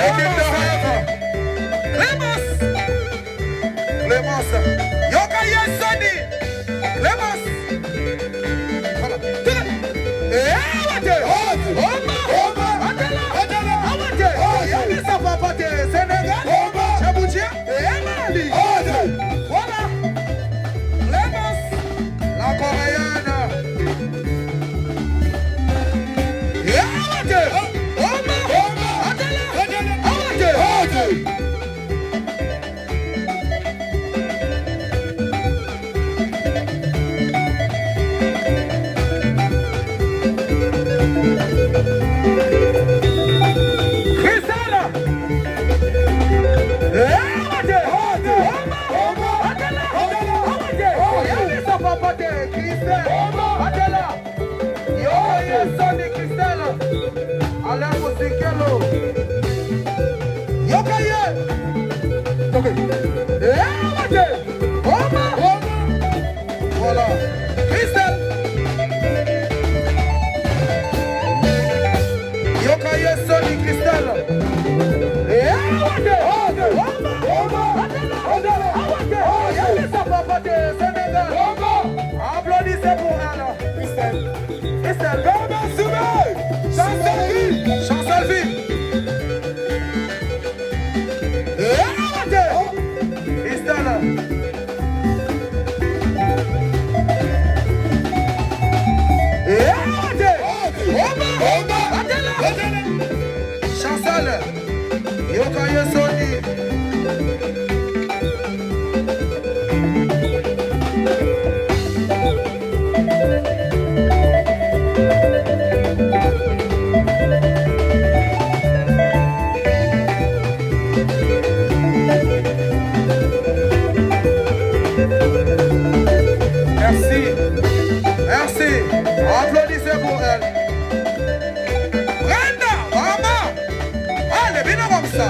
L'équipe de rêve. Clémence. Yokaye Sani. Clémence. Voilà. La coréenne. Voilà. Christelle. Yokaye Sony Christelle. Applaudissez pour elle. Christelle. Christelle. Chancel vie. Christelle. Chancel. Yokaye Sony. Merci. Merci. Applaudissez pour elle. Brenda, maman. Allez, viens comme ça.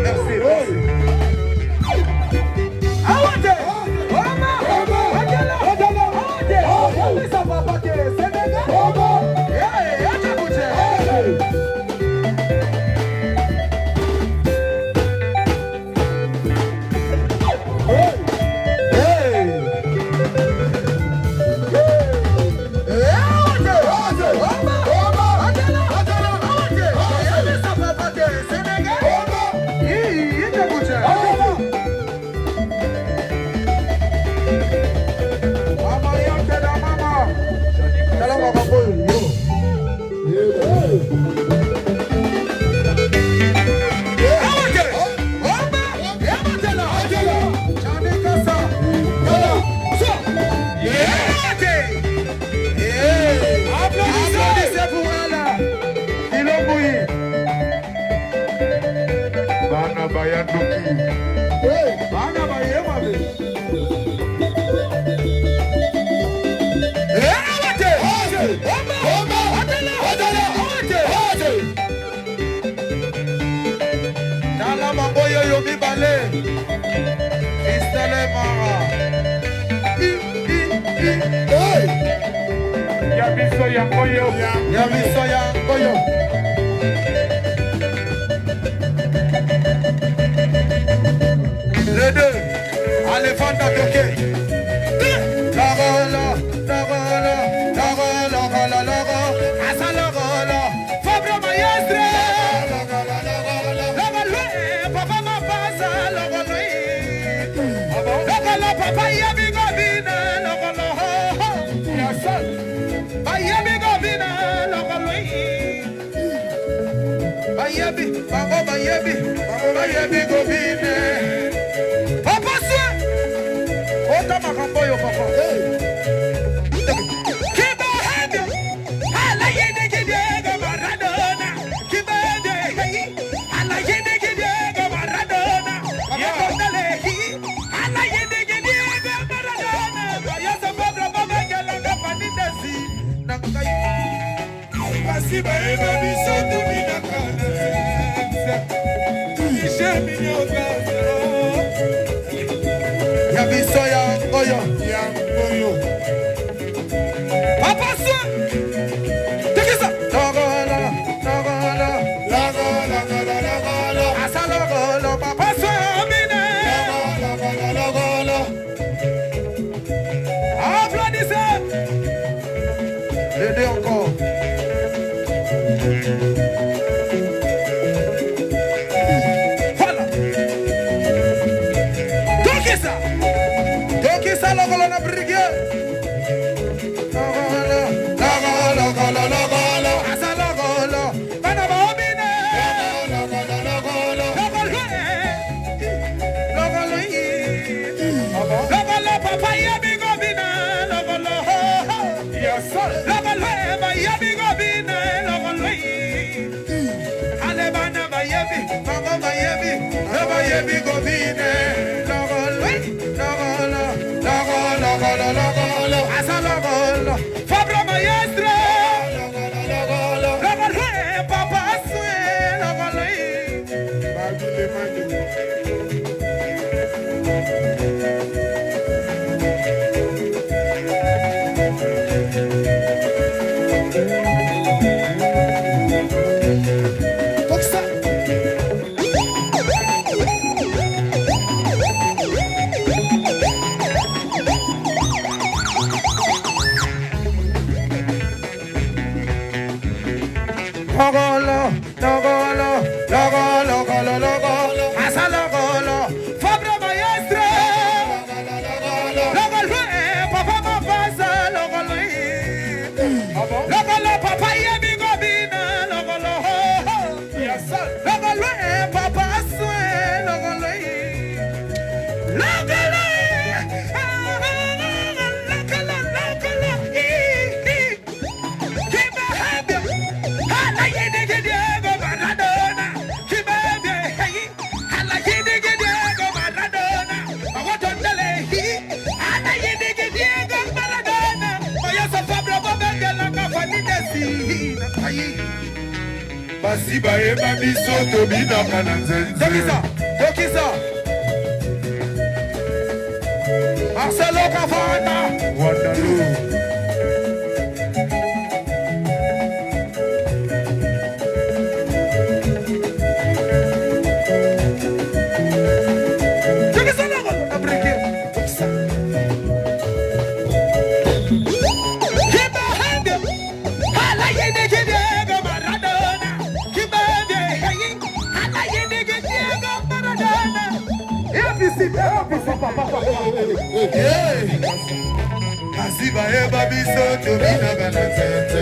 Merci. Les deux, allez, Fanta Toké. La rola, la rola, la rola, la rola, asa la rola, Fabio Maestre. La rola, papa ma pasa, la rola. La rola, papa yabi gobina, la rola. Yasan, bayabi gobina, la rola. Bayabi, papa bayabi gobina. Papa soin, ota makambo yo papa. Kiba hadi, hala yede kidega Maradona. Kiba de, hala yede kidega Maradona. Yabona lehi, hala yede kidega Maradona. Bayasa babra baba gelanga panidasi. Nakai, basi baeba bisoto binakana. Ishemi nyoka. Yabiso yangoyo. Papa soin. Tekisa. Logola, logola, logola, logola. Asa logola, papa soin mine. Logola, logola. Applaudissez. Les deux encore. Voilà. Tekisa. Tekisa logola na brigade. Fabio Maestre. Papa Logolo, logolo, logolo, logolo, logolo, asa logolo, Fabio Maestre. Logolo, papa ma pasa, logolo. Logolo, papa yebi gobina, logolo. Logolo, papa swe, logolo. Logolo, Basiba eba bisoto binaka na nzenze. Tokisa. Marcelo Cavana. Wandaloo. Kasiba eba bisoto binaka na nzenze.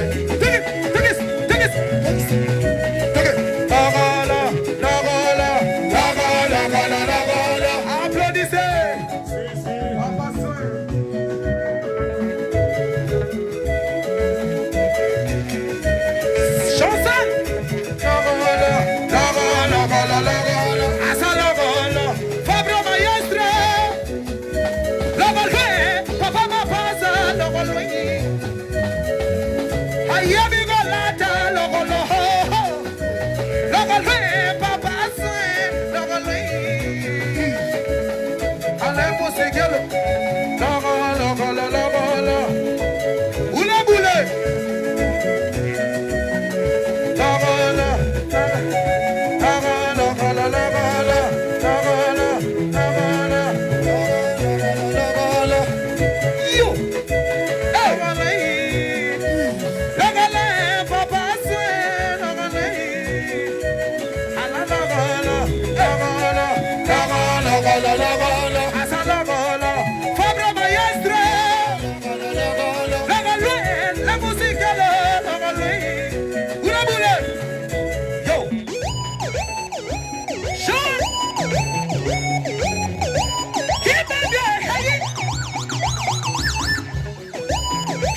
Applaudissez. Chanson. Fabio Maestre. Papa ma pasa, logolo. Ayami golata, logolo. Logolo, papa swe, logolo. Ale musigelo. Logolo, logolo, logolo. Ula bule. Yo. Lagale, papa swe, lagale. Ala lagala, lagala, lagala, lagala, lagala. Asa lagala. Fabra maestre. Lagale, la musique lagale. Una boule. Yo. Sean. Keep on going.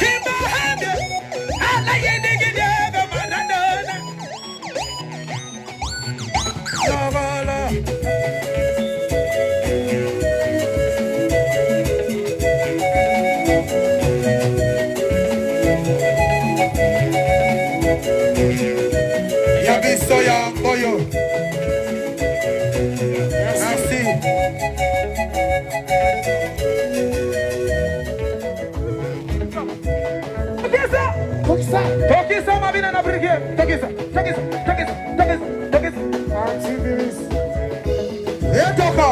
Keep on hanging. I like it, diggy, diggy, banana. Lagala. Yabiso ya boyo. Merci. Tokisa. Tokisa mabina na brige. Tokisa. Tokisa. Tokisa. Tokisa. Tokisa. Activist. Etoka.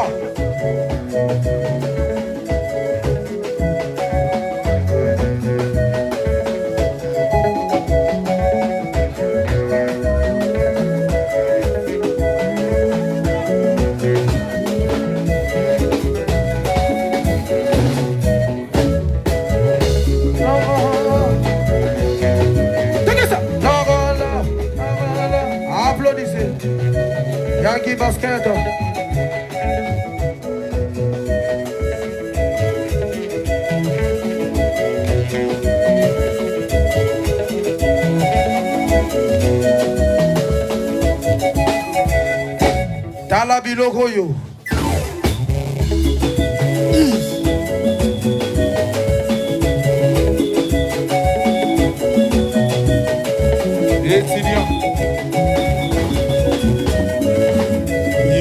Tokisa. Lagala. Lagala. Applaudissez. Yankee Basket. Tala biloko yo. Étudiant.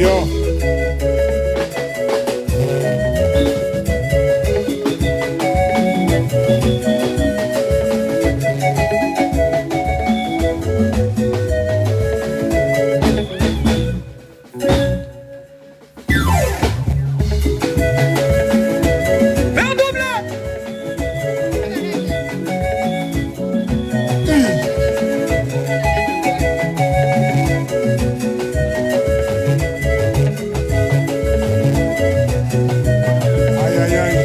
Yo. Aïe aïe aïe.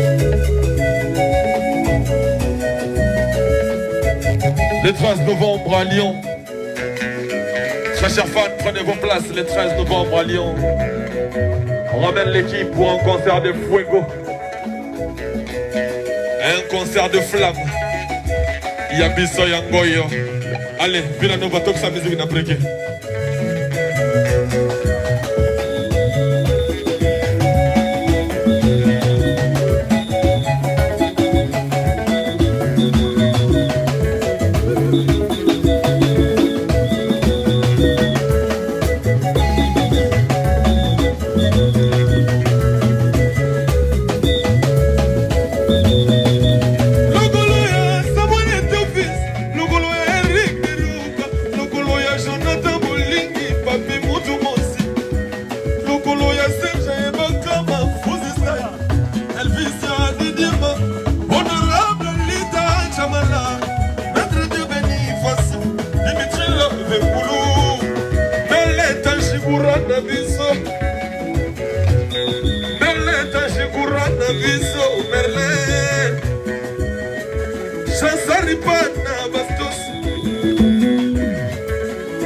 Le 13 novembre à Lyon. Très chers fans, prenez vos places le 13 novembre à Lyon. On ramène l'équipe pour un concert de fuego. Un concert de flamme. Yabiso Yangoyo. Allez, viens à nous battre que ça musique n'a breaké.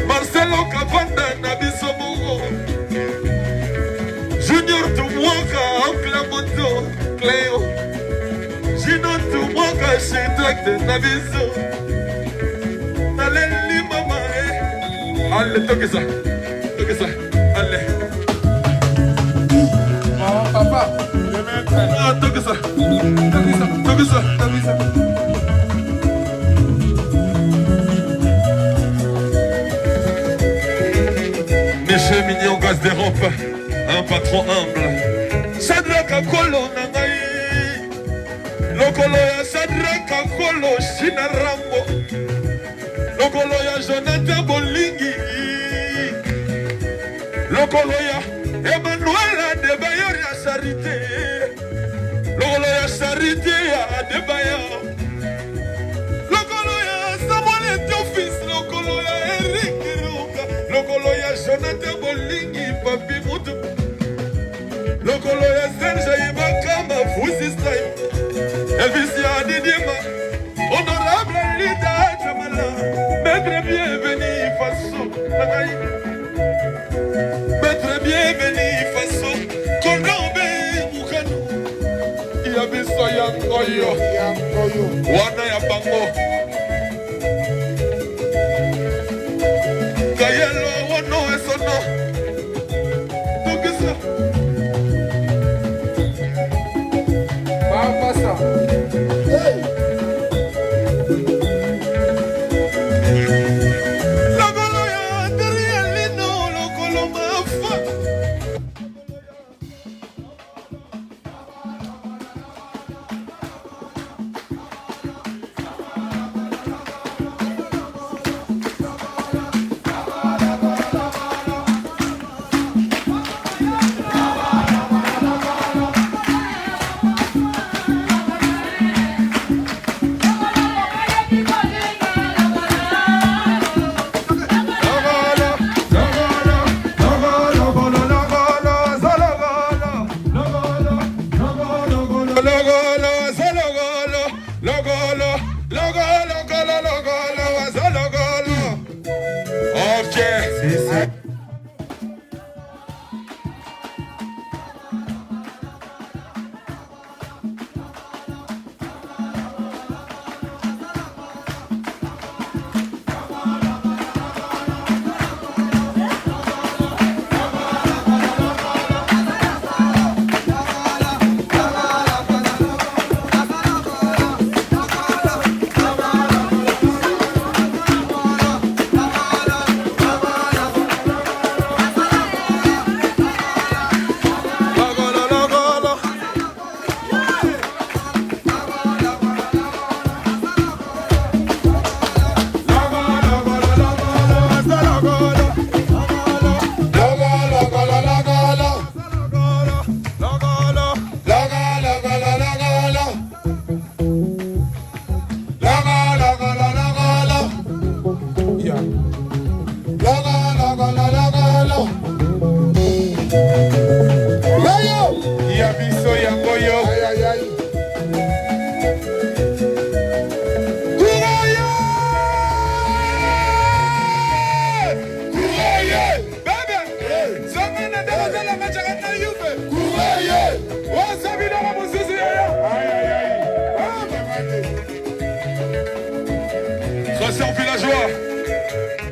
Marcelo Cavanda na bisomo Junior Tumwaka Oklamoto Cleo Gino Tumwaka Shedrack na biso Naleli mama Allez toke ça allez Papa. toke ça Michel Mignon, gaz d'Europe, un patron humble. Shadrack Akolo Nangai, Lokoloya Shadrack Akolo Shina Rambo, Lokoloya Jonathan Bolingi, Lokoloya Emmanuel de Bayoria Charité, Lokoloya Charité Adebayo. Lokolo ya Samuel Etiofis, lokolo ya Eric Iruka, lokolo ya Jonathan Bolingi, Papi Mutu, lokolo ya Serge Ibakama, Fusi Style, Elvis Yadidima, honorable Lita Jamala, maître bienvenu Faso, maître bienvenu Faso, Kondombe Mukano, Yabiso Yangoyo, Wana ya Bango, Kayelo Wano Esono, Tokisa, Mapasa. Lokolo ya Adrielino, lokolo mafa.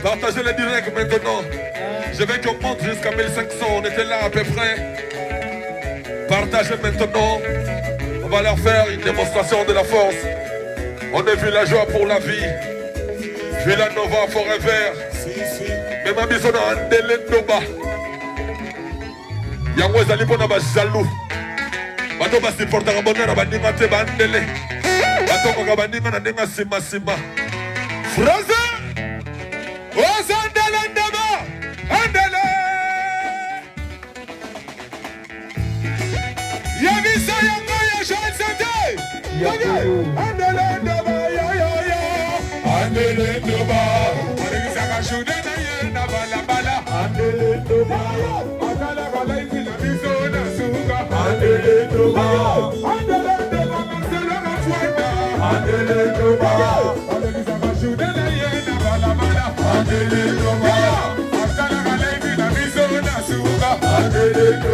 Partagez le direct maintenant. Je vais qu'on monte jusqu'à 1500. On était là à peu près. Partagez maintenant. On va leur faire une démonstration de la force. On a vu la joie pour la vie. Villanova forever. Mais ma mise en andele ndoba. Yango ezali pona ba jaloux. Bato ba supporter bonheur na bandinga te bandele. Bato ko bandinga na ndinga sima sima. Phrase Osandele ndaba andele. Yavisa yango ya chansete. Andele ndaba ya ya ya. Andele ndaba. Alisa kashude na ye na bala bala. Andele ndaba. Akala bala ikila biso na suga. Andele ndaba. Andele ndaba masela na twanda. Andele ndaba. Alisa kashude na ye na bala bala. Andele ndaba. Akala bala ikila biso na suga. Andele ndaba.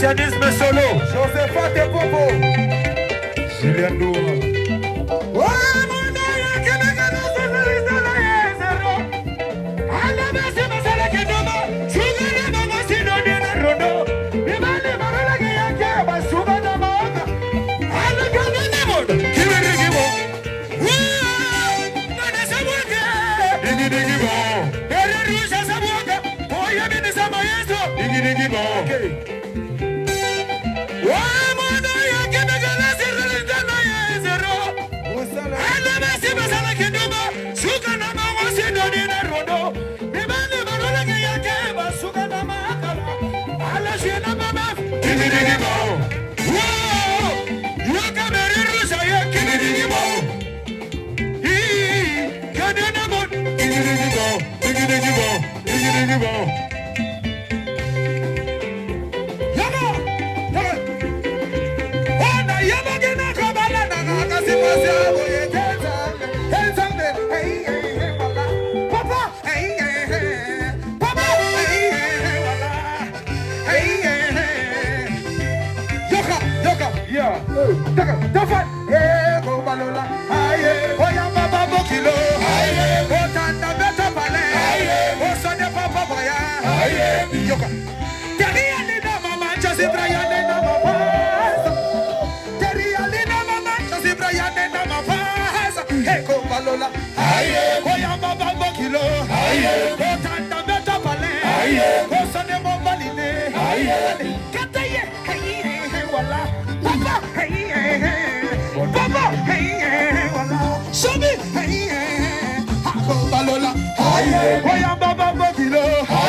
Christianisme solo, Josephat et Popo. Julien Doua.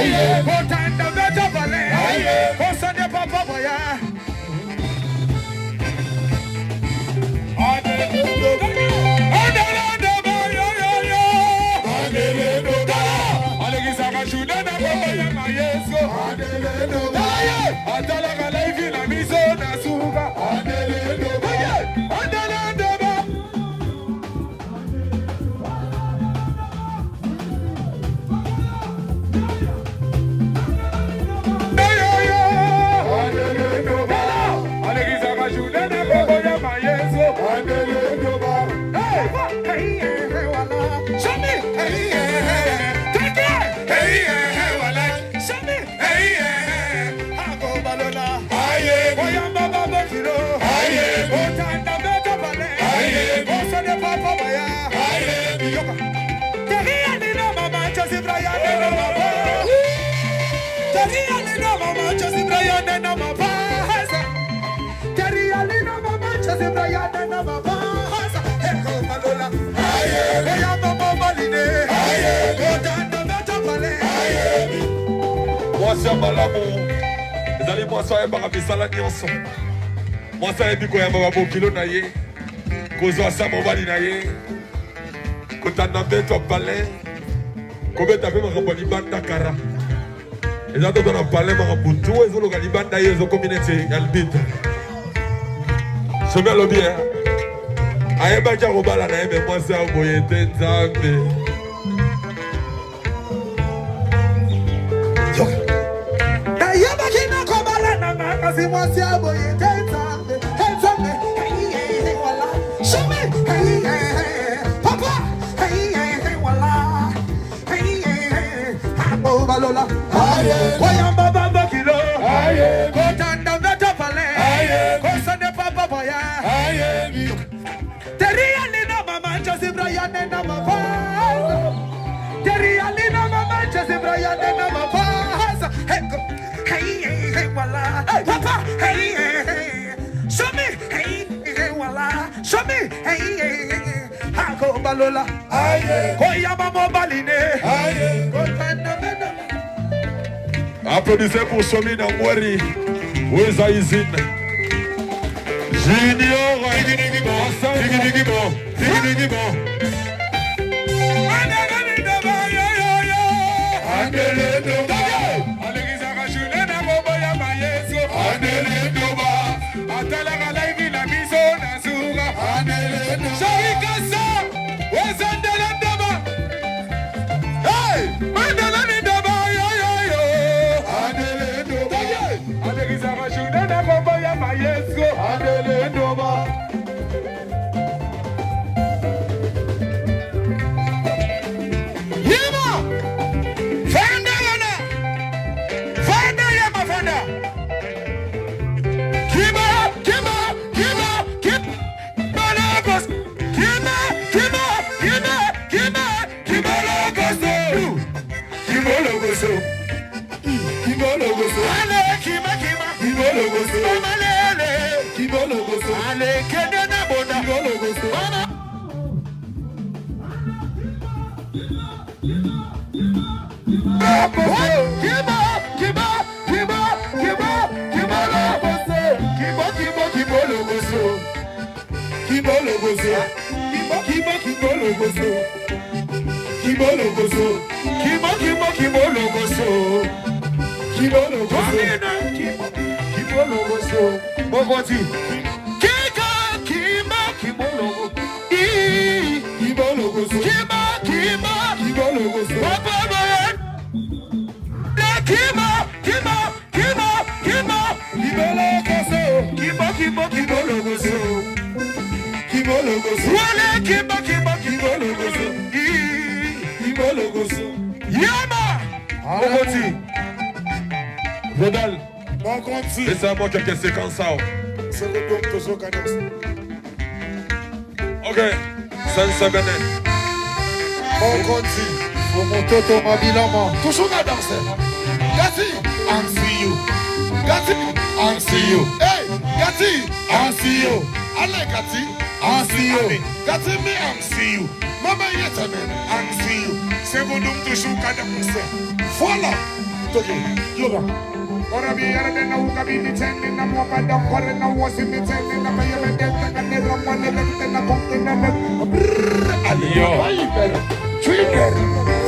Aye, à Malamo. Les allez, moi, ça, il y a un salade ensemble. Moi, ça, il y a un kilo naïe. Kozo asa mobali naïe. Kotana beto palais. Kobe tape makambo libanda kara. Eza to na palais makambo tout ezo loka libanda yezo communauté ya albite. Somi alobi hein. Ayeba kia kobala na yebe mwasi ya boye te nzambe. Ayeba kia kobala na ngasi mwasi ya boye te nzambe. Nzambe. Wala. Somi. Papa. Wala. Balola, Koyamba Bamba Kilo, Kotanda Veta Pale, Kosane Papa Boya, Terialina Mama, Joseph Brian and Namapa, Terialina Mama, Joseph Brian and Namapa, hey, Wala, Papa, hey, show me, hey, Wala, show me, hey, Hako Balola, Koyamba Mobaline, Kotanda Veta. Applaudissez pour Somi Namwari. Weza Izine. Junior. Rodal, laissez-moi quelques séquences. C'est le don de Zokanos. Ok, ça se béné. On continue. Faut monter ton mobilement. Toujours à danser. Gatti, I see you. Gatti, I see you. Hey, Gatti, I see you. Allez, Gatti, I see you. Gatti, me, I see you. Mama, yes, I see you. C'est mon nom toujours à danser. Voilà. Yoga. Ora bi yara de na uka bi ni tenne na mo pa da kore na wosi ni tenne na pa yeme de ta ne ro mo ne le na ko na na aliyo trigger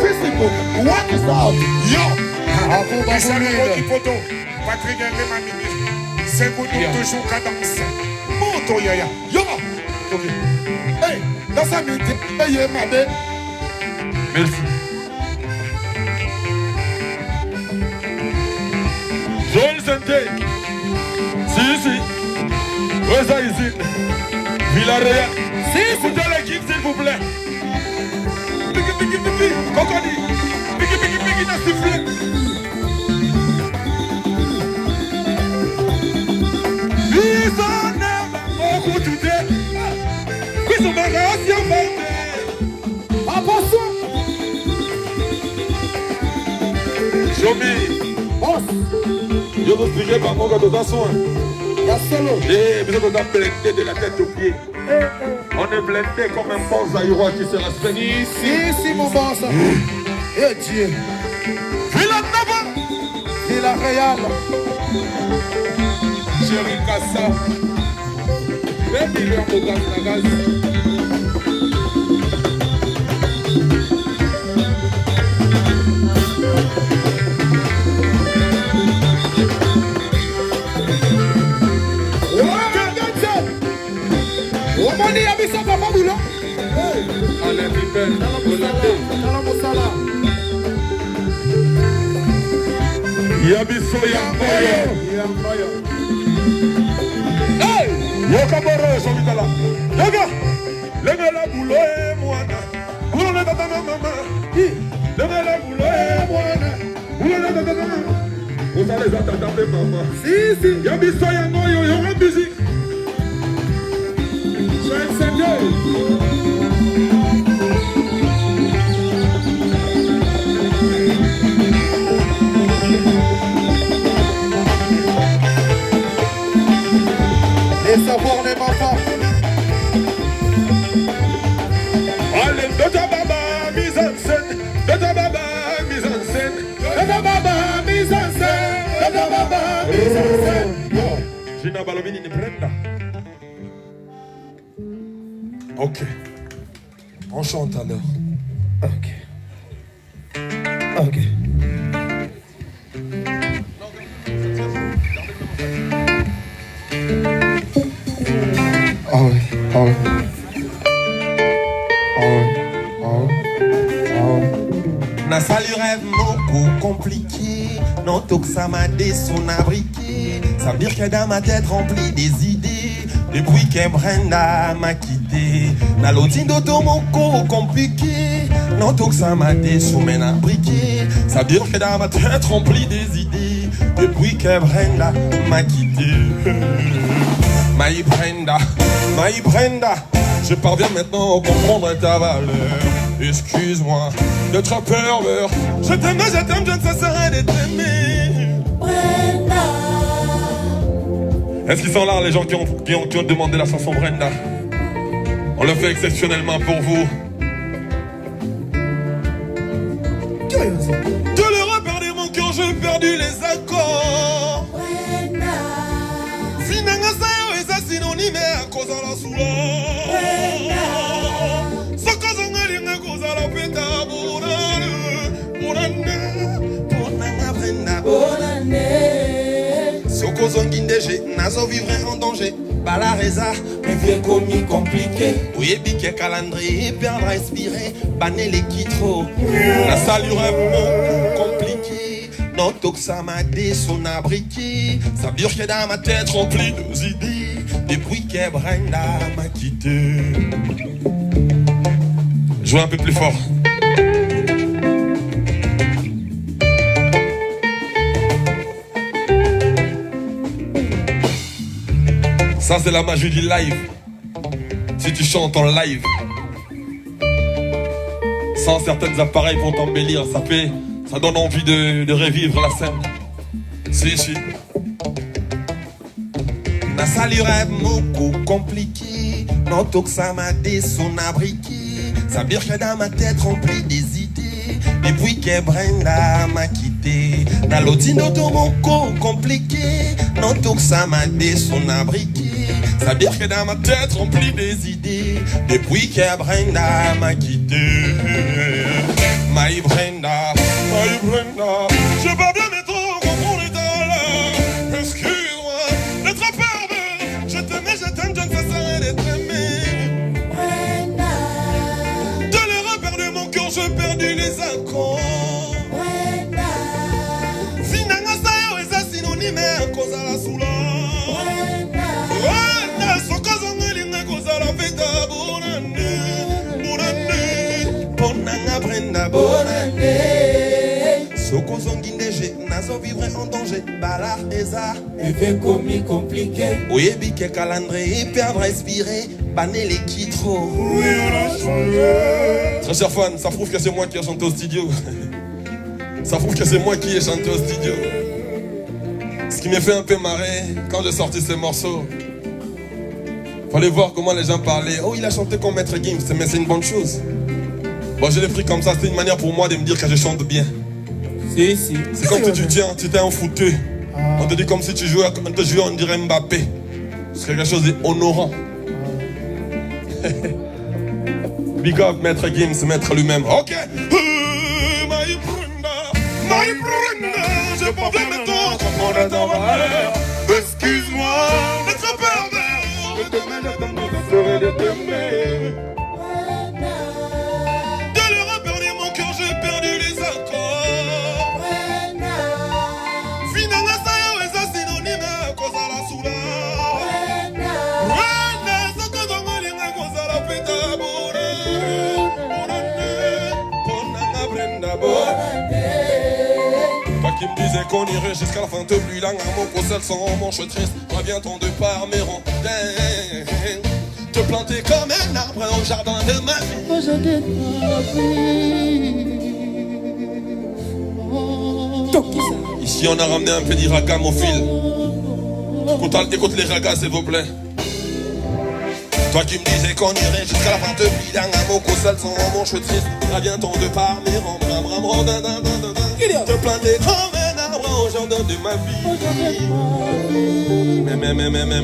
physical what is out yo afu ba Qui photo Patrick le manini c'est pour nous toujours qu'à danser moto yaya yo hey dans sa minute paye ma be merci. Joël Santé. Si. Weza Izine. Villarreal. Si. Écoutez l'équipe s'il vous plaît. Piki. Cocody. Piki n'a sifflé. Bisonna. Beaucoup tout est. Qui sont mes réactions vendées. attention Chomi. boss Je vous expliquer par mon gars de façon. ya solo Et vous êtes blindé de la tête aux pieds. On est blindé comme un bon Zaïrois qui se respecte. si mon boss eh Dieu Villanova. Villa Real. Chéri Kassa. Et puis leur au gaz, la gaz. Omoni ya biso papa boulot. Allez, Pipel, Salamosala. Yabiso Yamboyo. Hey! Yokamoro, Somitala. Yoga! Lega la boulot et moana. Boulot de tata maman. Lega la boulot et moana. Boulot de tata maman. Vous allez attendre maman. Si. Yabiso Yamboyo, Yoga musique. Les savoirs les enfants. Allez, de ta baba, mise en scène. De ta baba, mise en scène. De ta baba, mise en scène. De ta baba, mise en scène. Gina Balomini ne prenda. Ok. On chante alors. Ok. Na salu rêve beaucoup compliqué, non tout que ça m'a des son abriqué. Ça veut dire que dans ma tête remplie des idées. Depuis que Brenda m'a quitté, na l'outil d'automoco compliqué. Non tout que ça m'a des son abriqué. Ça veut dire que dans ma tête remplie des idées. Depuis que Brenda m'a quitté. My Brenda, je parviens maintenant à comprendre ta valeur. Excuse-moi de trop pervers. Je t'aime, je ne cesserai de t'aimer. Brenda. Est-ce qu'ils sont là, les gens qui ont demandé la chanson Brenda? On le fait exceptionnellement pour vous. De l'heure perdu mon cœur, j'ai perdu les accords. Brenda. Sinanga sayo eza synonyme à cause de la soula. Soko zongindege, nazo vivre en danger. Bala reza, mais vieux commis compliqué. Oui, bique calendrier, perdre respirer. Baner les kitro. La salut rêve compliqué. Non, que ça m'a des son abriqué. Ça veut dire que dans ma tête remplie de idées. Depuis que Brenda m'a quitté. Jouez un peu plus fort. Ça c'est la magie du live. Si tu chantes en live, sans certains appareils pour t'embellir, ça donne envie de revivre la scène. Si. Na salu rêve beaucoup compliqué. Non tout que ça m'a des son abriqué. Ça veut dire que dans ma tête remplie des idées. Depuis que Brenda m'a quitté. Na l'otino d'automoco compliqué. Non tout que ça m'a des son abriqué. Ça veut dire que dans ma tête remplie des idées. Depuis que Brenda m'a quitté. My Brenda, je peux bien mettre comprendre les dollars. Excuse-moi d'être pervers. Je t'aime, je ne cesserai de t'aimer. Brenda. De l'heure perdu mon cœur, j'ai perdu les accords. Brenda. Sinanga sayo eza synonyme à cause de la soula. Brenda bonane. Soko zongindege, nazo vivre en danger. Bala eza, effet commis compliqué. Oyebi ke calendrier, perdre respirer. Baner les kitro. Oui, on a changé. Très cher fan, ça prouve que c'est moi qui ai chanté au studio. Ça prouve que c'est moi qui ai chanté au studio. Ce qui m'a fait un peu marrer quand j'ai sorti ce morceau. Fallait voir comment les gens parlaient. Oh, il a chanté comme Maître Gims, mais c'est une bonne chose. Bon, je l'ai pris comme ça, c'est une manière pour moi de me dire que je chante bien. Si, si. C'est comme si tu t'es enfouté. On te dit comme si tu jouais, on dirait Mbappé. C'est quelque chose d'honorant. Big up, Maître Gims, Maître lui-même. Ok. My Brenda, je portais maintenant comprendre ta valeur. Excuse-moi d'être pervers. Je te mets dans mon serait de t'aimer. De leur perdu mon cœur, j'ai perdu les accords. Finalement, ça y est, ça synonyme à cause de la soula. Brenda, ça cause de mon lien à cause de la péta. Toi qui me disais qu'on irait jusqu'à la fin de plus lang, un mot qu'au seul sans mon je suis triste. Reviens ton départ, mes rondins. Te planter comme un arbre au jardin de ma vie. Ici on a ramené un peu d'iragamophile. Écoute les ragas s'il vous plaît. Toi qui me disais qu'on irait jusqu'à la fin de plus lang, un mot qu'au seul sans mon je suis triste. Reviens ton départ, mes rondins. Te planter comme un arbre au jardin de ma vie.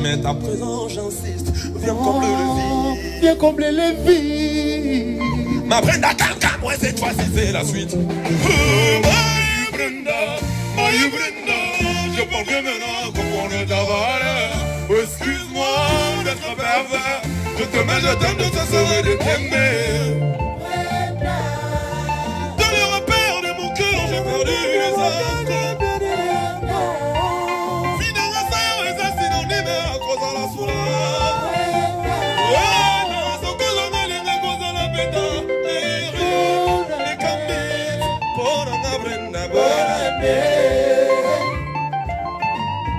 Mais ta présence j'insiste. Viens combler le vide. Viens combler le vide. Ma Brenda calme, ouais cette fois-ci c'est la suite. My Brenda, je pense que maintenant comprendre ta valeur. Excuse-moi d'être pervers. Je te mets, je t'aime, de ça serait de t'aimer. De le repère de mon cœur, j'ai perdu les accords. Finalement, ça y est, ça synonyme à cause de la soula.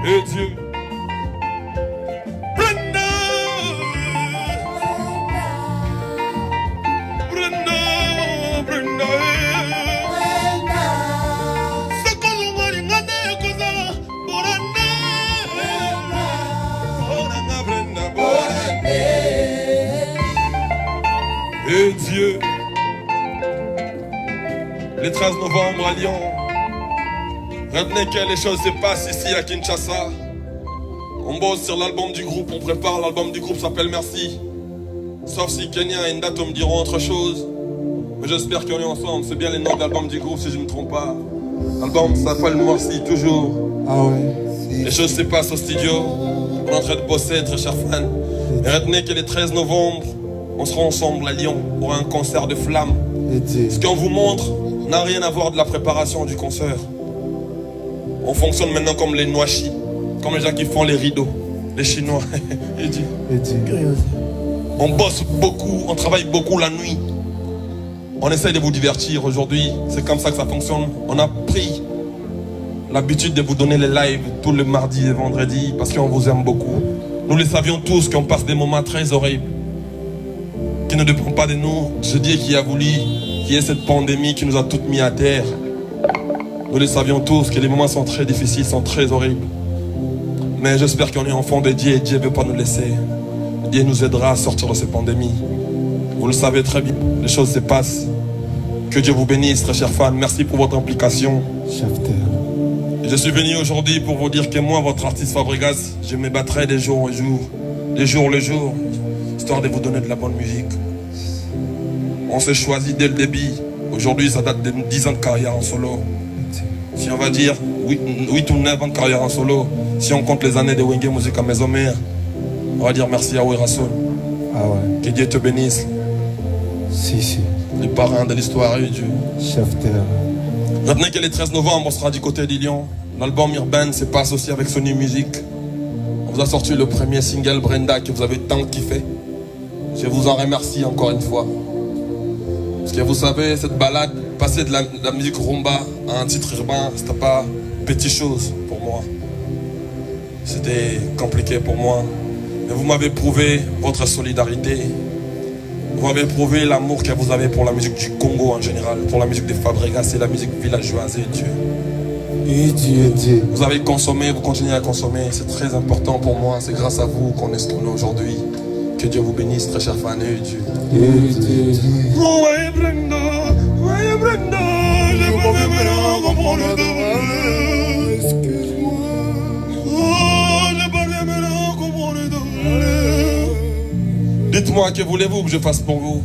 Et Dieu, Brenda, c'est qu'on nous m'a dit que ça, Brenda, et Dieu, les 13 novembre à Lyon. Retenez que les choses se passent ici à Kinshasa. On bosse sur l'album du groupe, on prépare l'album du groupe, s'appelle Merci. Sauf si Kenya et Ndato me diront autre chose. Mais j'espère qu'on est ensemble, c'est bien les noms de l'album du groupe si je ne me trompe pas. L'album s'appelle Merci, toujours. Ah ouais. Les choses se passent au studio. On est en train de bosser, très chers fans. Et retenez que les 13 novembre, on sera ensemble à Lyon pour un concert de flammes. Ce qu'on vous montre n'a rien à voir de la préparation du concert. On fonctionne maintenant comme les Noachi, comme les gens qui font les rideaux, les Chinois. On bosse beaucoup, on travaille beaucoup la nuit. On essaye de vous divertir aujourd'hui, c'est comme ça que ça fonctionne. On a pris l'habitude de vous donner les lives tous les mardis et vendredis parce qu'on vous aime beaucoup. Nous le savions tous qu'on passe des moments très horribles, qui ne dépendent pas de nous. C'est Dieu qui a voulu qu'il y ait cette pandémie qui nous a toutes mis à terre. Nous le savions tous que les moments sont très difficiles, sont très horribles. Mais j'espère qu'on est enfant de Dieu et Dieu ne veut pas nous laisser. Dieu nous aidera à sortir de cette pandémie. Vous le savez très bien, les choses se passent. Que Dieu vous bénisse, très chers fans. Merci pour votre implication. Et je suis venu aujourd'hui pour vous dire que moi, votre artiste Fabregas, je me battrai des jours au jour, des jours le jour, histoire de vous donner de la bonne musique. On s'est choisi dès le début. Aujourd'hui, ça date de 10 ans de carrière en solo. Si on va dire 8 ou 9 ans de carrière en solo, si on compte les années de Wenge Musique à Maison Mère, on va dire merci à Werasoul. Ah ouais. Que Dieu te bénisse. Si. Les parrains de l'histoire, Dieu. Chef-terre. Retenez que le 13 novembre, on sera du côté de Lyon. L'album Urban se passe aussi avec Sony Music. On vous a sorti le premier single Brenda que vous avez tant kiffé. Je vous en remercie encore une fois. Parce que vous savez, cette balade, passer de la musique rumba à un titre urbain, c'était pas petite chose pour moi. C'était compliqué pour moi. Mais vous m'avez prouvé votre solidarité. Vous m'avez prouvé l'amour que vous avez pour la musique du Congo en général, pour la musique des Fabregas et la musique villageoise et Dieu. Et Dieu. Vous avez consommé, vous continuez à consommer, c'est très important pour moi. C'est grâce à vous qu'on est ce qu'on est aujourd'hui. Que Dieu vous bénisse, très chers fans, et Dieu. Ouais, Brenda, je peux maintenant comprendre. Dites-moi, que voulez-vous que je fasse pour vous?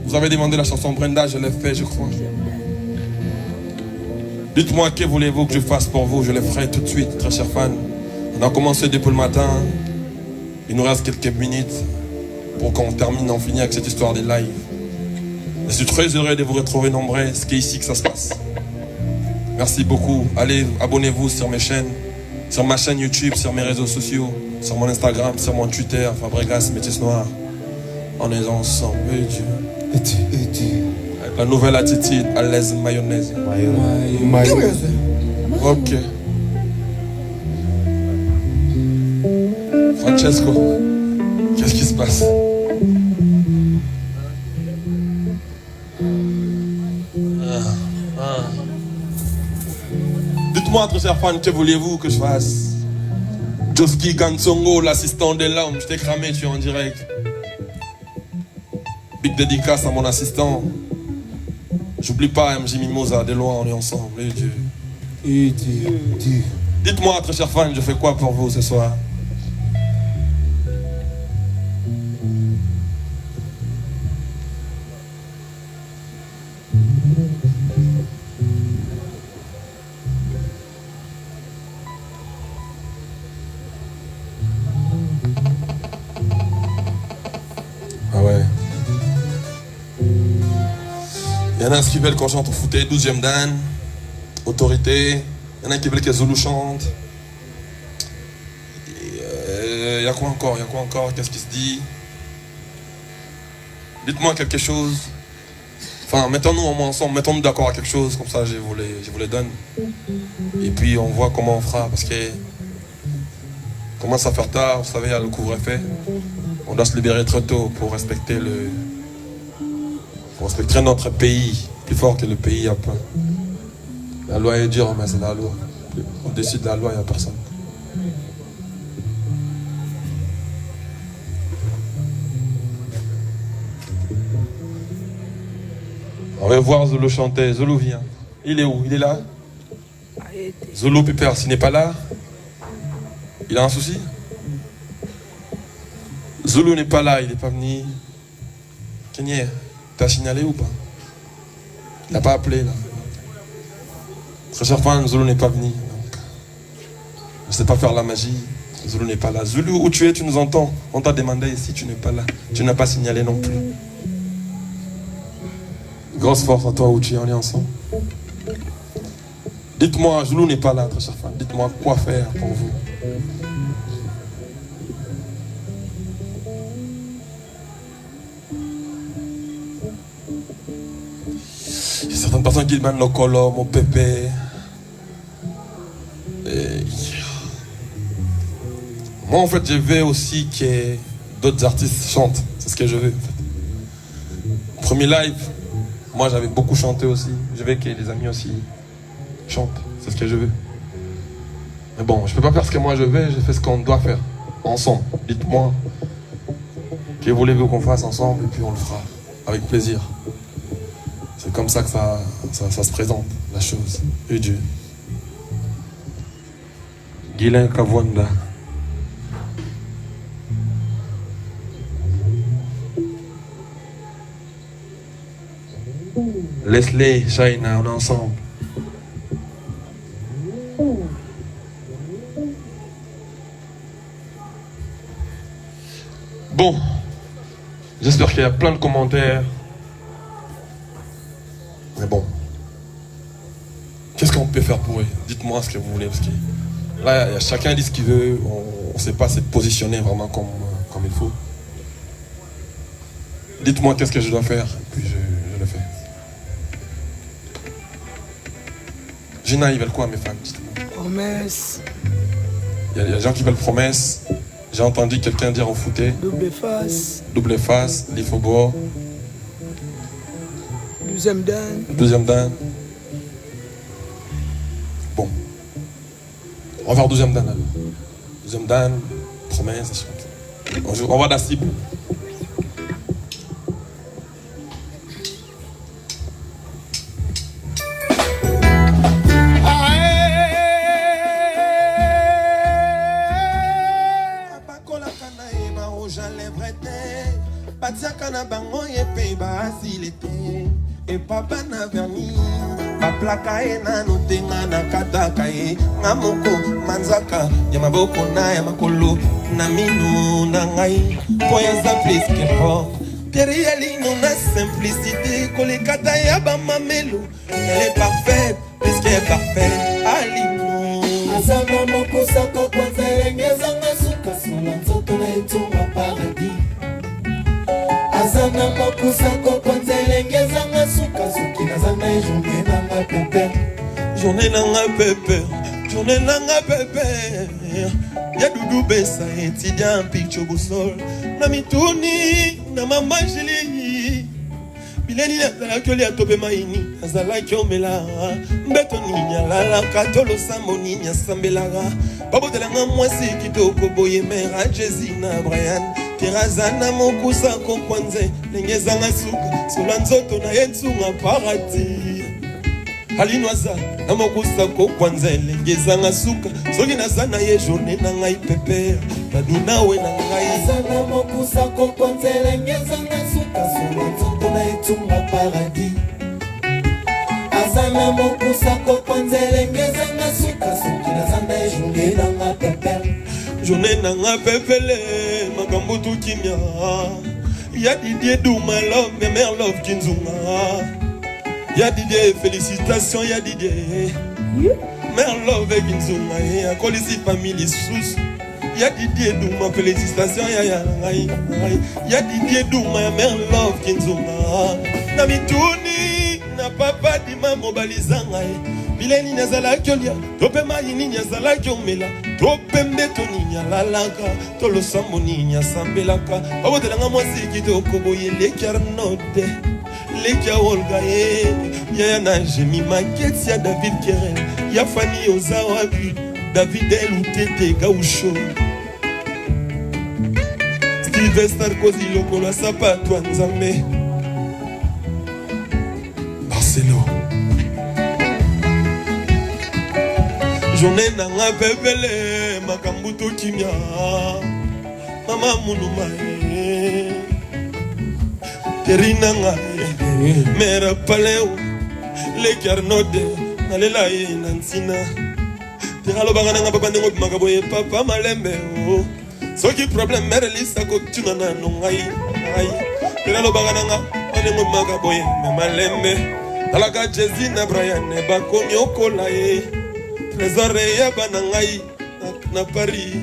Vous avez demandé la chanson Brenda, je l'ai fait, je crois. Dites-moi, que voulez-vous que je fasse pour vous? Je le ferai tout de suite, très chers fans. On a commencé depuis le matin. Il nous reste quelques minutes pour qu'on termine, on finit avec cette histoire des lives. Je suis très heureux de vous retrouver nombreux. C'est ici que ça se passe. Merci beaucoup. Allez, abonnez-vous sur mes chaînes, sur ma chaîne YouTube, sur mes réseaux sociaux, sur mon Instagram, sur mon Twitter, Fabregas Métis Noir. On est ensemble. Et Dieu. Avec la nouvelle attitude, à l'aise mayonnaise. Mayonnaise. Ok. Francesco, qu'est-ce qui se passe? Dites-moi, très chers fans, que voulez-vous que je fasse? Joski Gansongo, l'assistant de l'homme, je t'ai cramé, tu es en direct. Big dédicace à mon assistant. J'oublie pas MJ Mimosa, de loin on est ensemble. Et Dieu. Dites-moi, très chers fans, je fais quoi pour vous ce soir? Ah ouais. Il y en a qui veulent qu'on chante au footé, 12e dan, autorité. Il y en a qui veulent que Zulu chante. Il y a quoi encore? Qu'est-ce qui se dit? Dites-moi quelque chose. Enfin, mettons-nous au moins ensemble, mettons-nous d'accord à quelque chose, comme ça je vous les donne. Et puis on voit comment on fera, parce que commence à faire tard, vous savez, il y a le couvre-feu. On doit se libérer très tôt pour respecter notre pays, plus fort que le pays a pas. La loi est dure, mais c'est la loi. Au-dessus de la loi, il n'y a personne. On va voir Zulu chanter. Zulu vient. Il est où? Il est là? Zulu Piper, s'il n'est pas là, il a un souci? Zulu n'est pas là, il n'est pas venu. Kenyé, t'as signalé ou pas? Il n'a pas appelé là. Très cher fan, Zulu n'est pas venu. Donc, je ne sais pas faire la magie. Zulu n'est pas là. Zulu, où tu es, tu nous entends. On t'a demandé ici, tu n'es pas là. Tu n'as pas signalé non plus. Grosse force à toi où tu es, on est ensemble. Dites-moi, Zulu n'est pas là, très cher fan. Dites-moi quoi faire pour vous. Il y a certaines personnes qui demandent le color, mon pépé. Moi, en fait, je veux aussi que d'autres artistes chantent. C'est ce que je veux, en fait. Premier live, moi, j'avais beaucoup chanté aussi. Je veux que les amis aussi chantent. C'est ce que je veux. Mais bon, je peux pas faire ce que moi je veux. Je fais ce qu'on doit faire. Ensemble. Dites-moi. Que voulez-vous qu'on fasse ensemble? Et puis on le fera. Avec plaisir. C'est comme ça que ça se présente, la chose. Et Dieu. Guilain Kavwanda. Leslie, China, on est ensemble. Bon, j'espère qu'il y a plein de commentaires. Mais bon, qu'est-ce qu'on peut faire pour eux? Dites-moi ce que vous voulez, parce que là, chacun dit ce qu'il veut. On ne sait pas se positionner vraiment comme il faut. Dites-moi qu'est-ce que je dois faire, et puis je le fais. Gina, ils veulent quoi, mes fans? Promesse. Il y a des gens qui veulent promesse. J'ai entendu quelqu'un dire au footé. Double face. Double face, l'Ifobo. 12e dan. 12e dan. Bon. On va faire 12e dan alors. 12e dan, promesse, on va dans la cible. été et papa na verni baplaka e na notenga na kataka e ngamoko manzaka ya maboko na ya makolo na minu na ngai po eza plus que fort Pierre na simplicité kolekata ya bamamelo elle est parfaite plus qu'elle est parfaite alino azana mokusa kokwanza elengezanga suka sola nzoto na etunga paradis azana mokusa kokwanza elengezanga suka soki nazanga journée nanga pepe journée nanga pepe journée nanga pepe ya dudu besa étudiant picture boussole na mituni na mama Julie bileni nazalaki olia tope maini nazalaki omela mbeto nini alalaka tolosambo nini asambelaka babotelanga mwasi kitoko boye mera Jezi na Brian terazana mokusa kokwanze ndenge ezanga suka sola nzoto na ye ntunga paradis alinwaza na mokusa kokwanze ndenge ezanga suka soki naza na ye journée na ngai pepe nadunawe na ngai azana mokusa kokwanze ndenge ezanga suka sola nzoto na etunga paradis azana mokusa kokwanze ndenge ezanga suka soki naza na ye journée nanga pepe journée nanga pepele makambo tukimia ya Didier Douma love mes mère love Kinzunga ya Didier félicitations ya Didier mère love Kinzunga ya kolisi famille sous ya Didier Douma félicitations ya ngai ya Didier Douma ya mère love Kinzunga na mituni na papa dima mobalizanga bileni nazalaki olia tope mai nini azalaki omela tope mbeto nini alalaka tolosambo nini asambelaka babotelanga mwasi kitoko boye leki Arnode leki ya Olga ye yaya na Jemi maketi ya David Kerel ya Fani oza wapi David Elutete Gausho Steve Sarkozy lokolo ya sapato ya Nzambe Barcelone journée nanga pepele makambo tokimia mama munuma terina nga mère paleo leki Arnode nalela ye na ntina teralobanga nanga papa ndenge obimaka boye papa malembe o soki problème mère lisa kotuna na nongai teralobanga nanga ndenge obimaka boye me malembe talaka Jezi na Brian bakomi okola ye trésor ya banangai na Paris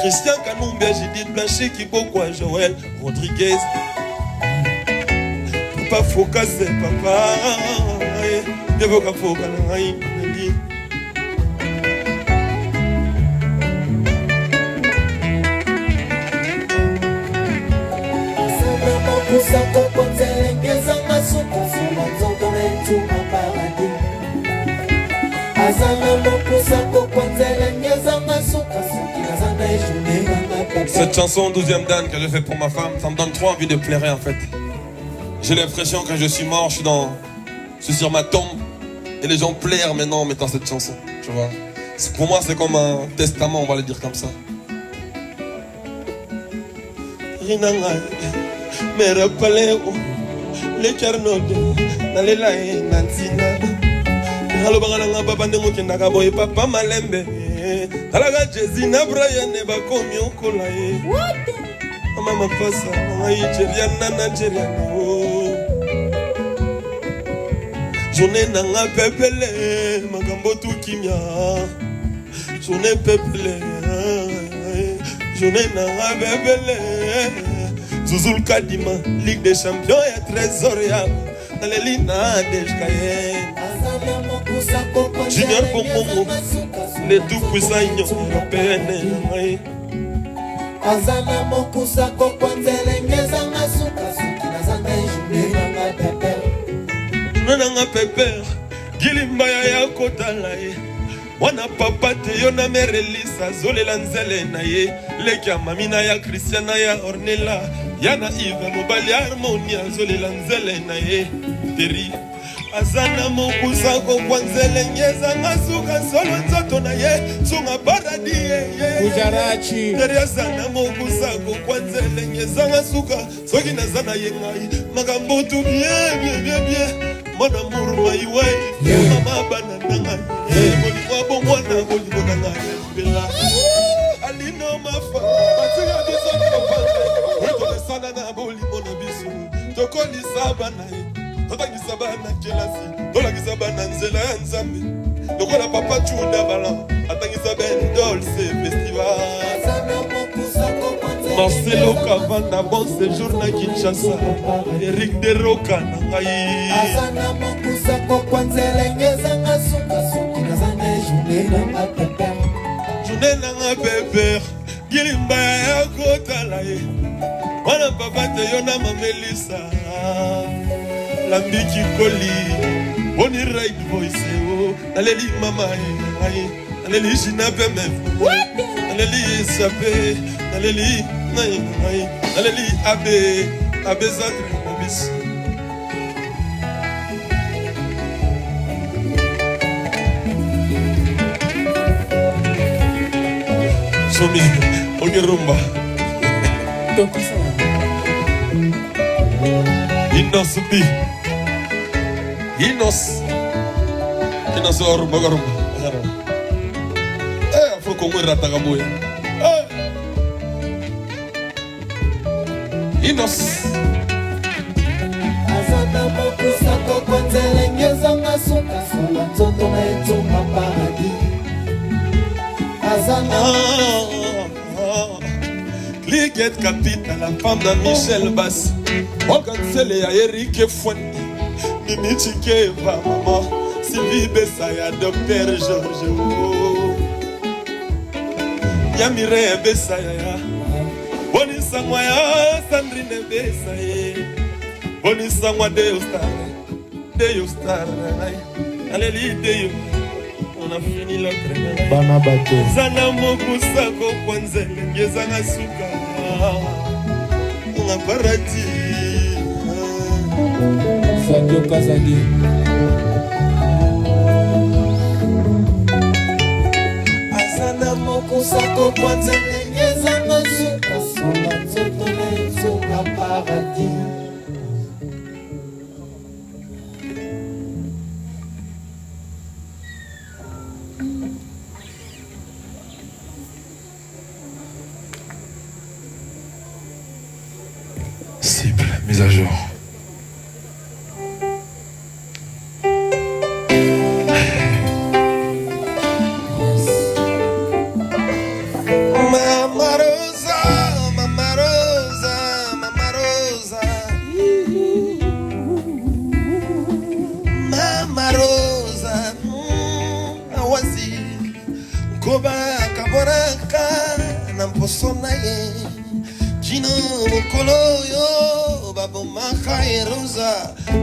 Christian Kanumbia Judith Blanchet Kibokwa Joël Rodriguez papa focase papa devoka foka na ngai ndi azana mokusa kokwanza elengezanga suka sola nzoto na etunga paradis azana mokusa kokwanza elengezanga suka soki nazanga ejournée nanga pepe cette chanson 12e dan que je fais pour ma femme ça me donne trop envie de pleurer en fait j'ai l'impression que quand je suis mort je suis sur ma tombe et les gens pleurent maintenant en mettant cette chanson tu vois pour moi c'est comme un testament on va le dire comme ça rinanga mera paleo le Arnode nalela e nantina alobanga nanga papa ndenge okendaka boye papa malembe talaka Jezi na Brian bakomi okola ye mama mapasa nanga Nigeriana na Nigeriana journée nanga pepele makambo tukimia journée pepele journée nanga pepele Zuzul Kadima Ligue des Champions et trésor ya nalelina dejkaye Junior Pompombo, les tout puissants unions européennes. azana mokusa kokwanza elengezanga suka soki nazanga ejournée nanga pepe nanga pepe gilimbaya ya kotala ye wana papa te yo na mère Elisa zolela nzele na ye leki ya mamina ya Christiana ya Ornella ya na Yves mobali ya Harmonia zolela nzele na ye papeterie. Azana mokusa kokwanzele ngeza ngasuka solo nzoto na ye sunga paradis Kujarachi Deri azana mokusa kokwanzele ngeza ngasuka soki nazana ye ngai makambo tu bien Mon amour my wife mama bana nanga boli wabo mwana boli nanga bela alino mafa batinga biso ko ko sana na boli mona biso tokoli sabana totangisa bana kelasi tolangisa bana nzela ya nzambe lokola papa chuda bala atangisa ben dolce festival Marcelo Cavanda bon séjour na Kinshasa Eric Deroka na ngai Azana mokusa kokwanzele ngeza ngasuka suki nazane journée na papa journée na bébé gilimba ya kotala ye wana papa te yona mamelisa Lambiki Koli, Boni Right Voice, Naleli Mama, Naleli Jinape Mef, Naleli Sape, Naleli Naleli Abe Zadre Nobis. Somi, Onirumba. Inosubi. Inos orumba afro ngwe rata moya Inos Azana mokusa kokwanzele ngeza ngasuka sola nzoto na etumba paradis Azana Liget Capital, la femme de Michel Bass Organsele ya Eric Fouane Nini Chikeva, maman, Sylvie Bessaya, Docteur Georges. Yamire Bessaya, Boni Sangwaya, Sandrine Bessaya, Boni Sangwa Deo Star, Alléluia Deo, on a fini l'autre. Bana bato Zana Mokusako, Kwanzele, Yezana Suka, on a paradis. Sadio Kazadi Azana mokusa kokwanzele ngeza ngasuka sola nzoto na etumba paradis Cible, mise à jour.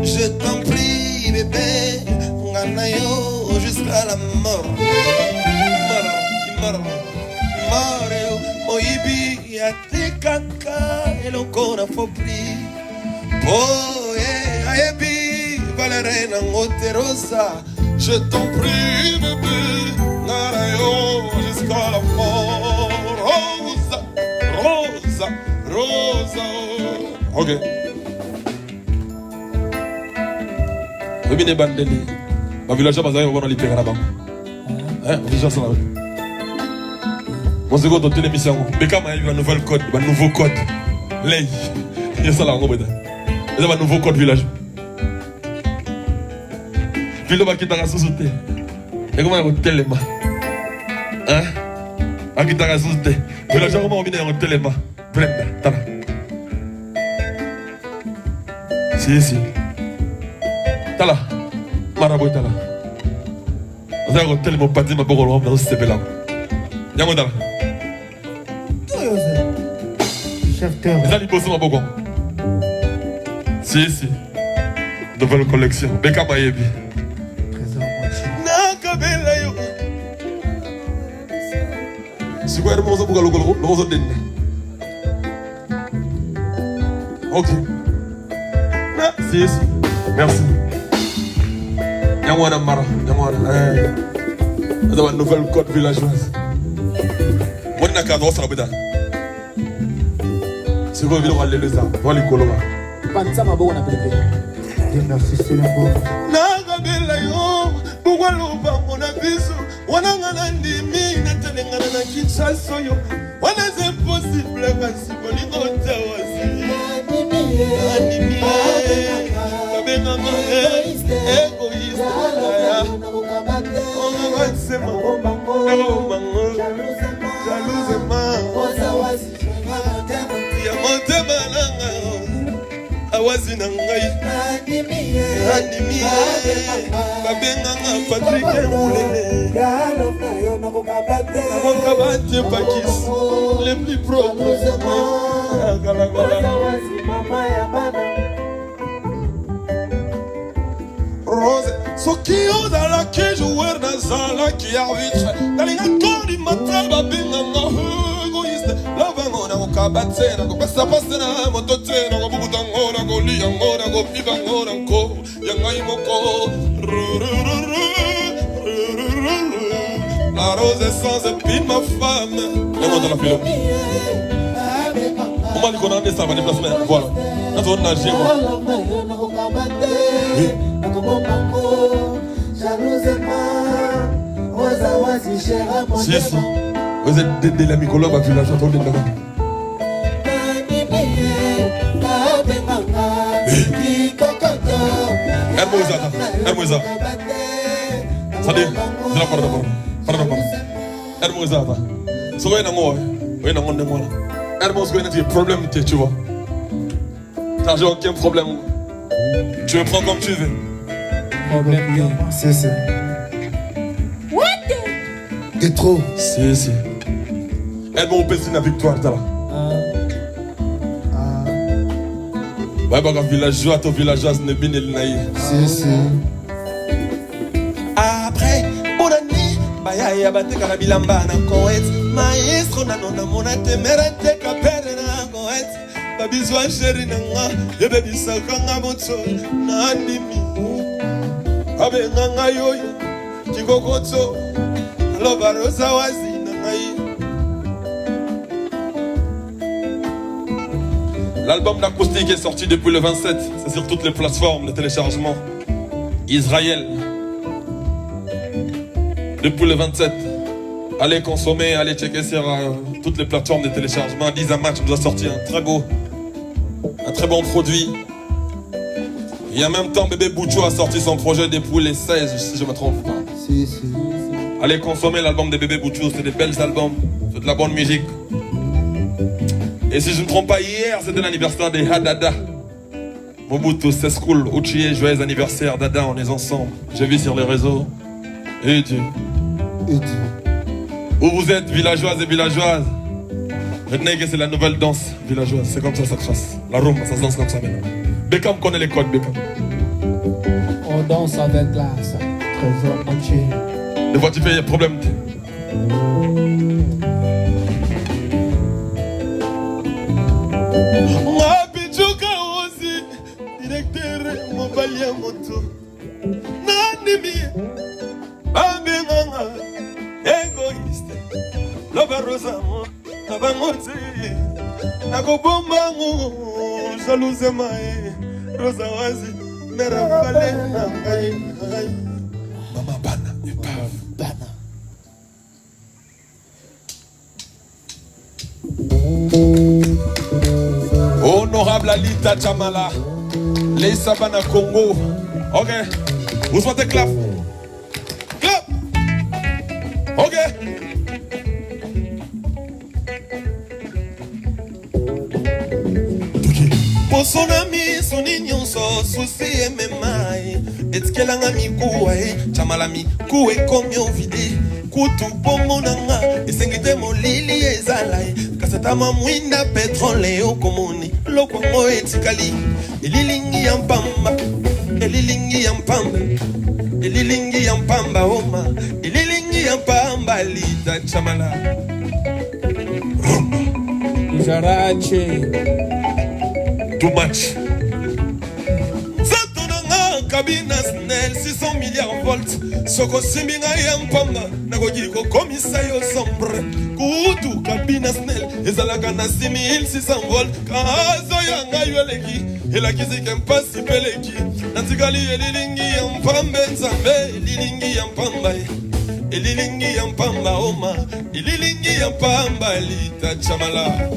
Je t'en prie bébé, nganayo jusqu'à la mort. Maro, moibi atikaka elokona fopri. Oh ayebi valerena ngoterosa. Je t'en prie bébé, nganayo jusqu'à la mort. Rosa. Ok. Bine bandeli. Ma villageois bazaye on va les perdre là-bas. Déjà ça là. On se go dans l'émission. Beka ma eu un nouveau code, un nouveau code. Lay. Il y a ça là on va. Il y a un nouveau code village. Village ba kitanga sosute. Et comment on telema? Hein? A kitanga sosute. Village comment on vient en telema. Brenda, tala. Si. Tala. Maraboy tala. On a un tel mon pati ma bogolo on a aussi bela. Yango tala. Chef terre Zali bosso ma bogo. Si. Nouvelle collection. Beka Mayebi. Na kabela yo. Sigwere mo zo buga logolo, mo zo denne. Ok. Na si. Merci. Yangwana Mara, Yangwana. Nous avons une nouvelle code villageoise. On a qu'à droit, ça va. C'est quoi, il va aller les arbres, va les colomba. Pansama bon a préparé. Merci, c'est la bonne. Nagabela yo, bugwaluba mona biso, wanangana ndimi natenengana na Kinshasa yo. Wana c'est possible kasi bolingo tawasi. Animi. Kabenga egoïste ya. On va se jalousement. Ya motema nanga. Awazi na ngai. Animi. Kabenga Patrick Mulele. Nakokabate pakis. Les plus propres. Rose, soki ozalaki joueur nazalaki arbitre nalinga tondi mataba benganga egoiste lavango nakokaba te nakopasapasa na moto te nakobubutango nakoliyango nakopibango nanko ya ngai moko. La rose est sans épine ma femme. Yango dans la pilote. On m'a dit qu'on a des savants déplacements. Voilà. Nous avons nagé. Si, si. Vous êtes de la Mikola, ma village, attendez là. Hermosa. Ça dit, je la parle. Hermosa. So, vous avez un Hermosa, vous avez un problème, tu vois. T'as aucun problème. Tu me prends comme tu veux. Problème, c'est ça. T'es trop. Si. Aide-moi au pétine la victoire, t'as là. Ouais, bah, villageois, ton villageois, n'est bien le naïf. Si. Après, bonne année, Baya Bate Karabilamba na Koet, Maestro Nanona Monate Merate Kapere na Koet, Babizwa Sheri Nanga, Baby Sakanga Moto, Nanimi, Abe Nanga Yoyo, Kikokoto, Lobarosa Wazi Nangai. L'album d'acoustique est sorti depuis le 27, c'est sur toutes les plateformes de téléchargement. Israël. Depuis le 27, allez consommer, allez checker sur toutes les plateformes de téléchargement. Diza Match nous a sorti un très bon produit. Et en même temps, Bébé Bouchou a sorti son projet depuis les 16, si je ne me trompe pas. Si. Allez consommer l'album de Bébé Bouchou, c'est des belles albums, c'est de la bonne musique. Et si je ne me trompe pas, hier c'était l'anniversaire des Hadada. Mobutu, c'est cool, Uchié, joyeux anniversaire, Dada, on est ensemble. J'ai vu sur les réseaux. Et Dieu. Où vous êtes, villageoises et villageoises? Retenez que c'est la nouvelle danse villageoise, c'est comme ça se passe. La rumba, ça se danse comme ça maintenant. Beckham connaît les codes, Beckham. On danse avec glace. Trésor entier. Des fois tu fais un problème. Mwapichuka ozi, directeur Mobalia Moto. Nandimi, Babenganga, égoïste. Lobarosa, Nabangote, Nakobombango, Jalousemae, Rosa Wazi, Merafale, Mama Bana, épave. Bana. Honorable Alita Chamala, les Savana Congo. Ok, vous souhaitez clap. Clap. Ok. Pour son ami, son ignon, son souci et mes mailles. Est-ce qu'elle a un ami koué? Chamala mi koué comme yon vide. Kutu bongo nanga, esengite molili ezalai. Kaseta mamwinda petroleo komoni. Lokongo etikali, elilingi yampamba, elilingi yampamba, elilingi yampamba oma, elilingi yampamba lita chamala. Jarache. Too much. Zato nanga Kabina Snell 600 milliards volts. Soko siminga yampamba. Nagojiko komisayo sombre. Kutu Kabina Snell. Ezalaka na 6600 volts. Kazo yanga yueleki. Elakizi kempasi peleki. Nantikali elilingi yampambe nzambe. Elilingi yampamba. Elilingi yampamba oma. Elilingi yampamba lita chamala.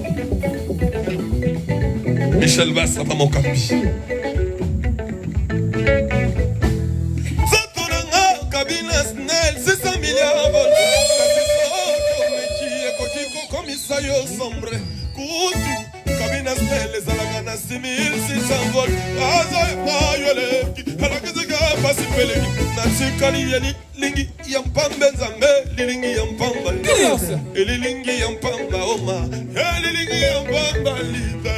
Michel Bass, papa mon capi. Zatonanga, Kabina Snell, 600 milliards volts. Komisayo sombre. Kutu, Kabina Snell, les alagana 6600 volts. Aza yeleki, alakizika pasipeleki. Natsikali yelilingi yampambe nzambe, lilingi yampamba. Elilingi yampamba oma, elilingi yampamba lita.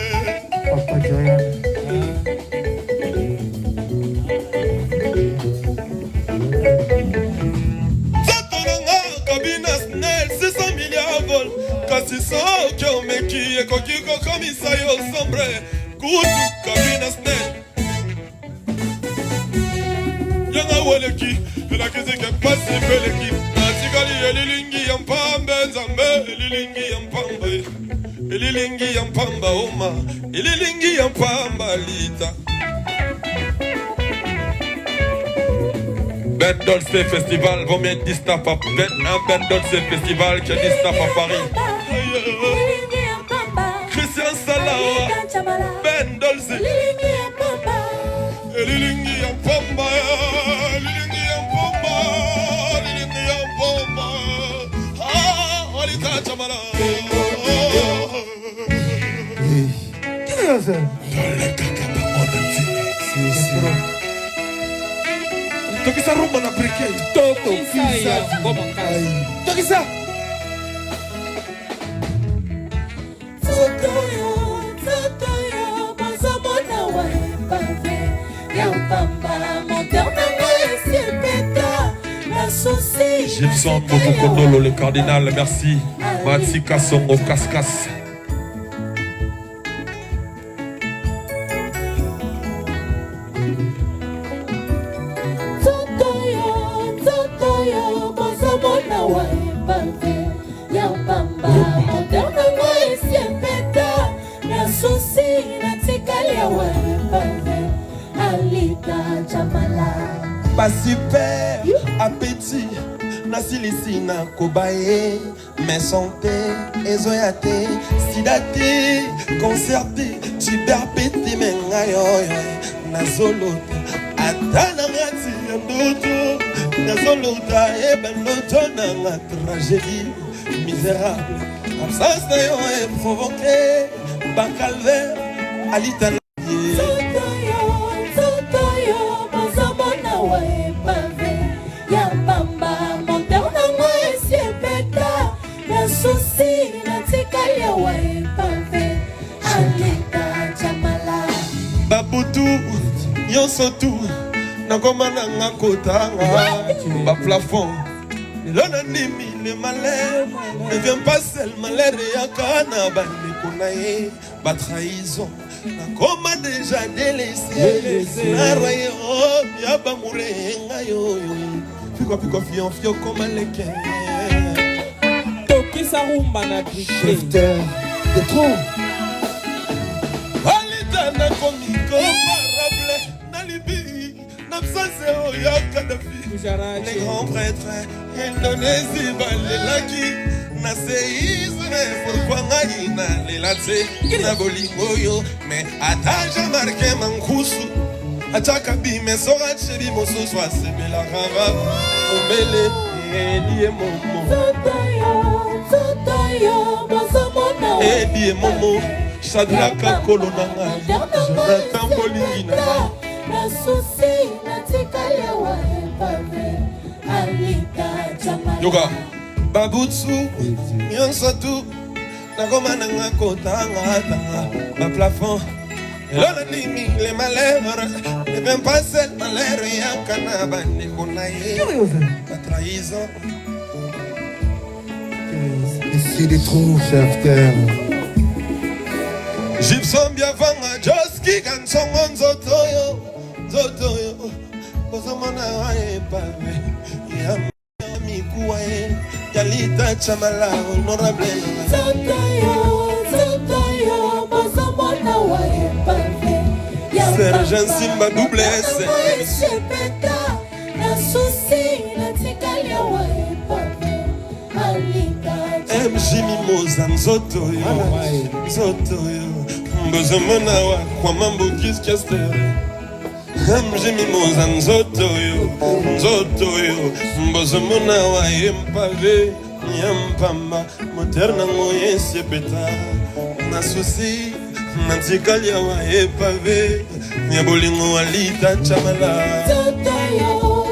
Zatonanga Kabina Snell 600 milliards volts. Kasi sokyo meki ekokiko komisayo sombre. Kutu Kabina Snell. Yanga weleki elakizike pasi peleki. Natikali elilingi yampambe nzambe, elilingi yampamba. Elilingi yampamba oma, elilingi yampamba lita. Ben Dolce Festival, vont mettre 10 taps à Ben Dolce Festival qui a 10 taps à Paris. Christian Salawa, Ben Dolce. Elilingi yampamba, elilingi yampamba, elilingi yampamba. Ah, alita chamala. Tokisa rumba na breke. Tokisa ngoma kazi. Tokisa. Zotoyo, bazamona wa pave. Yampamba, moderna esi peta. La souci. Gibson Mokokondolo, le cardinal, merci. Matsika Songo Kaskas. Pas super appétit nasilisi na kobaye mais santé ezoyate sidate concerté tuberpété mengayoyo nazolota atana ngati ndoto nazolota ebaloto na tragédie misérable absence na yo est provoqué par calvaire alita. Babutu, yonso tout, nakoma nanga kotanga, ba plafond. L'on nimi le malheur, ne vient pas seul malheur et akana bande konaye, ba trahison. Nakoma déjà délaissé, na rayo, yaba mourenga yo. Fiko fion comme les Tokisa rumba na breke. Chefteur de trop. na komi comparable na Libye, na absence ya Kadhafi. Les grands prêtres Indonésie balelaki na séisme pourquoi ngai na lelate na bolingo yo mais ataja marqué mankusu ataka bime sora cheri mosusu asebela rava omele edie momo Zotoyo bozomona edie momo Shadraka kolonanga Jonathan bolingi na na susi na tikale wa pave alika jamani yoga babutsu nyonso tu nakoma nanga kotanga tanga ba plafond elona nimi les malheurs ne vient pas seul malheur ya kana bande konaye la trahison. Ici des trous, chefteur. Gibson biavanga Joski kansongo nzotoyo bozomona epabe ya mikuwa yalita chamala honorable Zotoyo bozomona wa epabe Sergent Simba double S Shepeta na susi na tikalia wa epabe alika MJ Mimoza nzoto yo bozomona wa kwa mambo kiskaster MJ Mimoza nzoto yo bozomona wa empave nyampamba moderna ngoye sepeta na susi na tikalia wa epave nyabolingo alita chamala Zotoyo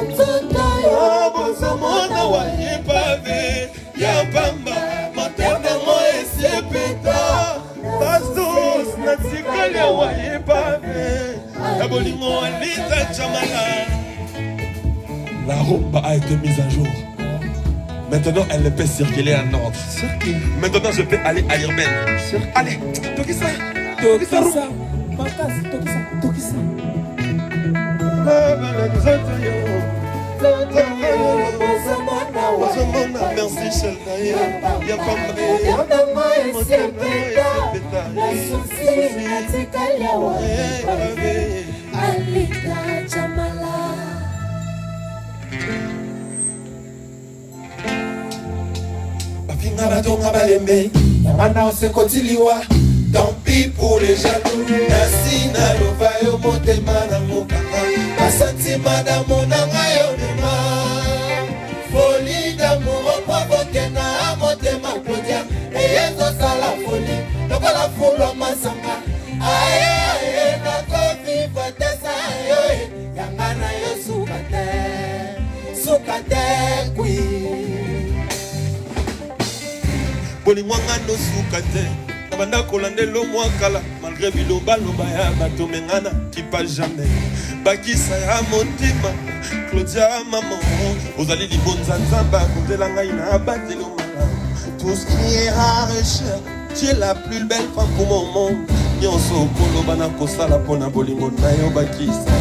bozomona wa epave nyampamba moderna ngoye sepeta bastos na tikalia wa epave nyabolingo alita chamala. La rumba a été mise à jour. Maintenant, elle peut circuler en ordre. Maintenant, je peux aller à l'urbaine. Allez, Tokisa. Tokisa. Merci, Sheldon. Y'a pas tant pis pour les jaloux. Nasi na lova yo motema na mokanga. Basantima d'amour na yo dema. Folie d'amour provoqué na motema Claudia. Eyezo sala folie, lokola fulo masanga. Aye na kofi fatesa yo. Yanga na yo sukate kui. Bolingwanga no sukate. Banda kolandelo mwakala malgré bilomba ya bato mengana qui pas jamais bakisa ya motima Claudia maman ozali libonza nzamba kotela ngai na batelo mala tout ce qui est rare et cher tu es la plus belle femme pour mon monde nyonso koloba na kosala pona bolingo na yo bakisa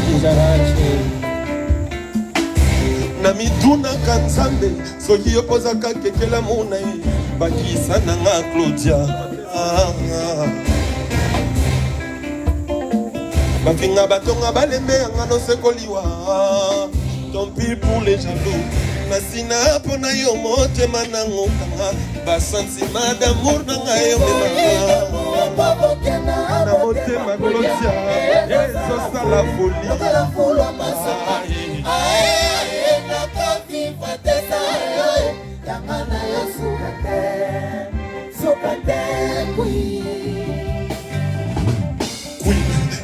na mituna kanzambe soki opozaka kekela mona ye bakisa nanga Claudia bafinga batonga balembe yanga nosekoliwa tant pis pour les jaloux nasina pona yo motema nango kanga basantima d'amour nanga yo mema na motema Claudia ezosala folie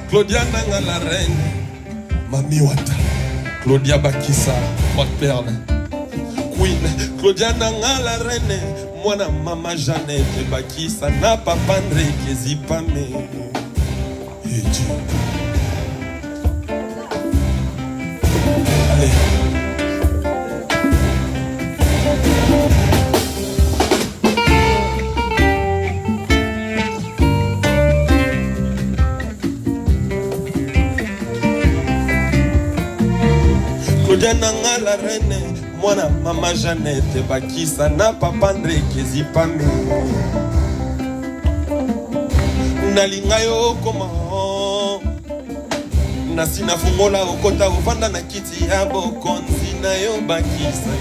Claudia nanga la reine Mami Wata Claudia Bakisa Hot Perle Queen Claudia nanga la reine Mwana mama Jeannette Bakisa na papa André Kezipame Et Dieu Allez Claudia nanga la reine Mwana mama Jeannette Bakisa na papa André Kezipame Nalinga yo koma Nasina fungola okota ofanda na kiti ya bokonzi na yo Bakisa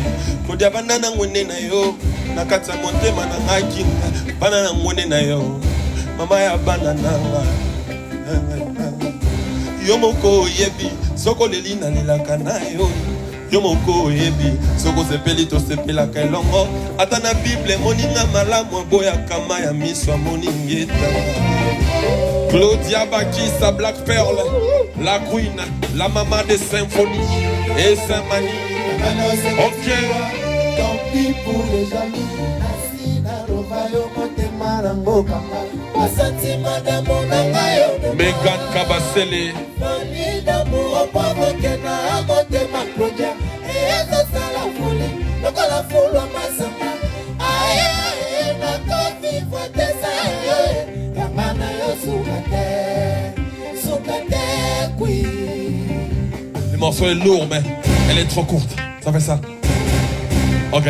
Claudia banda na ngwene na yo Nakata motema na ngakinga Bana na ngwene na yo Mama ya bana nanga Yo moko yebi Soko leli na lilaka na yo Yo moko yebi Soko sepeli to sepela kailongo Ata na Bible moninga malamu boya kama ya miswa moningeta Claudia Bakisa Black Pearl La queen, la maman des symphonies Et Saint-Mani Ok tant pis pour les jaloux Nasi na lova yo motema na ngokanga Basantima d'amour nanga yo Megan Kabasele Folie d'amour provoqué na motema Claudia ezosala folie lokola fulo masanga aye na kofi fatesa yo yanga na yo sukate kui morceau est lourd, mais elle est trop courte. Ça fait ça. Ok.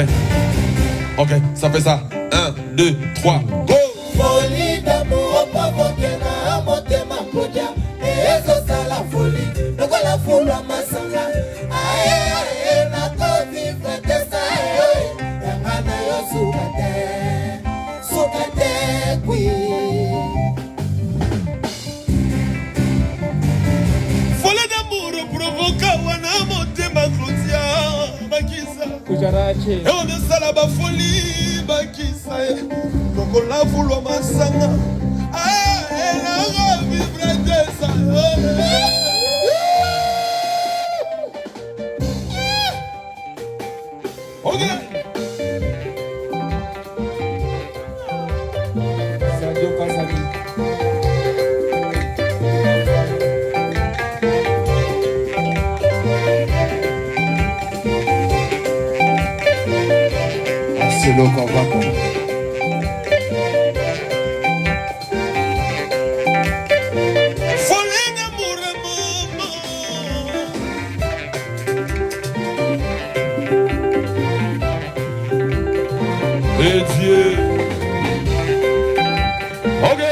Ok, ça fait ça. 1, 2, 3, go! Folie d'amour provoqué na motema podia ezosala folie lokola fulu ya masanga aye nakovivre te sa yanga na yo suka te kwi. Folie d'amour provoka wana motema Claudia bakisa Kujarache. et on est sala ba folie bakisa lokola fulu ya masanga aye nakovivre te sa ok. Sadio Kazali. C'est le combat. Folie d'amour, maman. Et Dieu. Ok.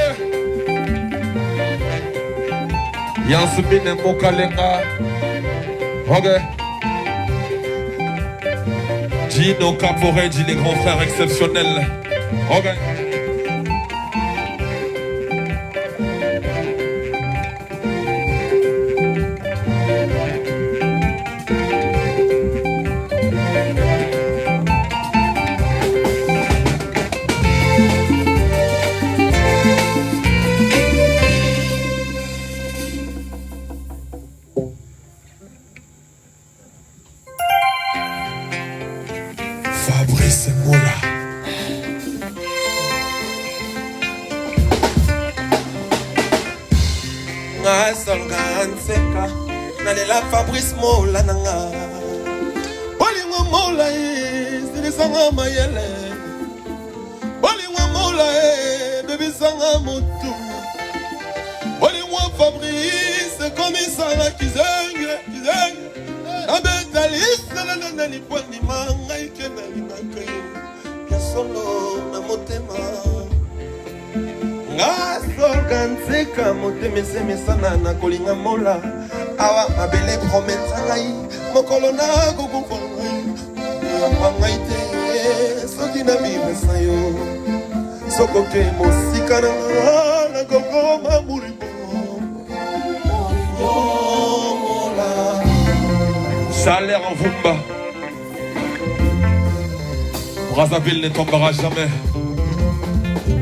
Yansumine Mokalenga. Ok. Gino Caporeggi, les grands frères exceptionnels. Ok. Fabrice Mola. Nga solga nseka nalela Fabrice Mola nanga bolingo Mola silisanga mayele bolingo Mola bebisanga motu bolingo Fabrice komisala kizenge abetalisa na lipwani manga ikena linaka ya solo na motema nga solga nzeka motema esemesana na kolinga Mola awa mabele prometsa ngai mokolo na kokufa ngai yamba ngai te soki na bimesa yo sokoke mosika na nga na kokoma muribo Mola. Salaire en Vumba. Brazzaville ne tombera jamais.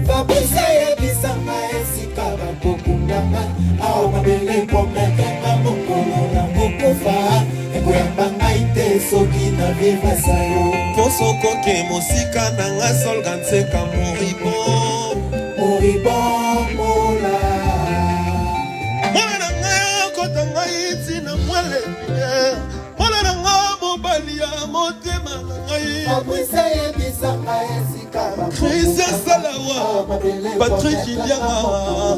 Fabrice yebisanga esika bakokundanga awa mabele komekenga mokolo na kokufa ekoyamba ngai te soki na vivasa yo Po sokoke mosika na nga solga nseka moribo Mola. mwana na ngai akota ngai ntina mwele mwana na nga mobali ya motema na ngai Fabrice yebisanga esika Christian Salawa Patrick Ilianga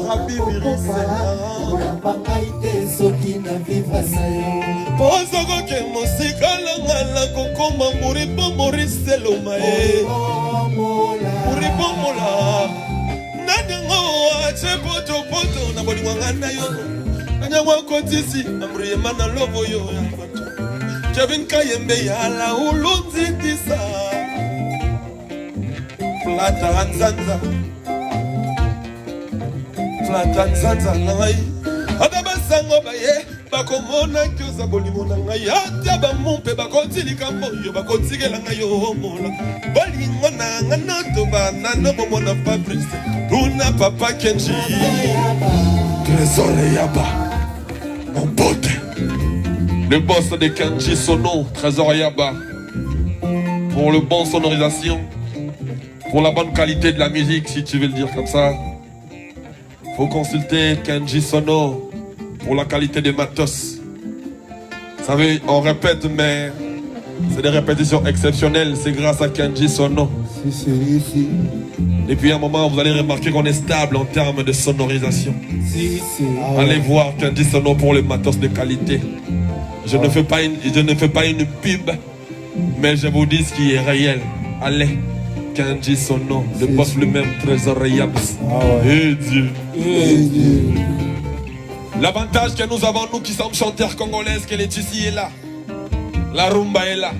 Rabi Birisela ekoyamba ngai te soki na vivasa yo po sokoke mosika na nga na kokoma moribo moriseloma moribo Mola nanyango ache poto na bolingo nga na yo nanyango akotisi amriyema na lobo yo ya bato Kevin Kayembe ya la ulunzitisa Flata nzanza na ngai ata basango baye bakomona kioza bolingo na ngai ata bamompe bakotilika moyo bakotikela ngai yo Mola bolingo na nga notoba nano bomona Fabrice luna papa Kenji Trésor Yaba mon pote le boss de Kenji Sono Trésor Yaba pour le bon sonorisation pour la bonne qualité de la musique si tu veux le dire comme ça. Faut consulter Kenji Sono pour la qualité des matos. Vous savez, on répète, mais c'est des répétitions exceptionnelles. C'est grâce à Kenji Sono. Si. Depuis un moment, vous allez remarquer qu'on est stable en termes de sonorisation. Si. Allez voir Kenji Sono pour les matos de qualité. Je ne fais pas une pub, mais je vous dis ce qui est réel. Allez, Kanji son nom, le boss lui-même, Trésor Yabs. Et Dieu. L'avantage que nous avons, nous qui sommes chanteurs congolaises, que Laetitia est là. La rumba est là.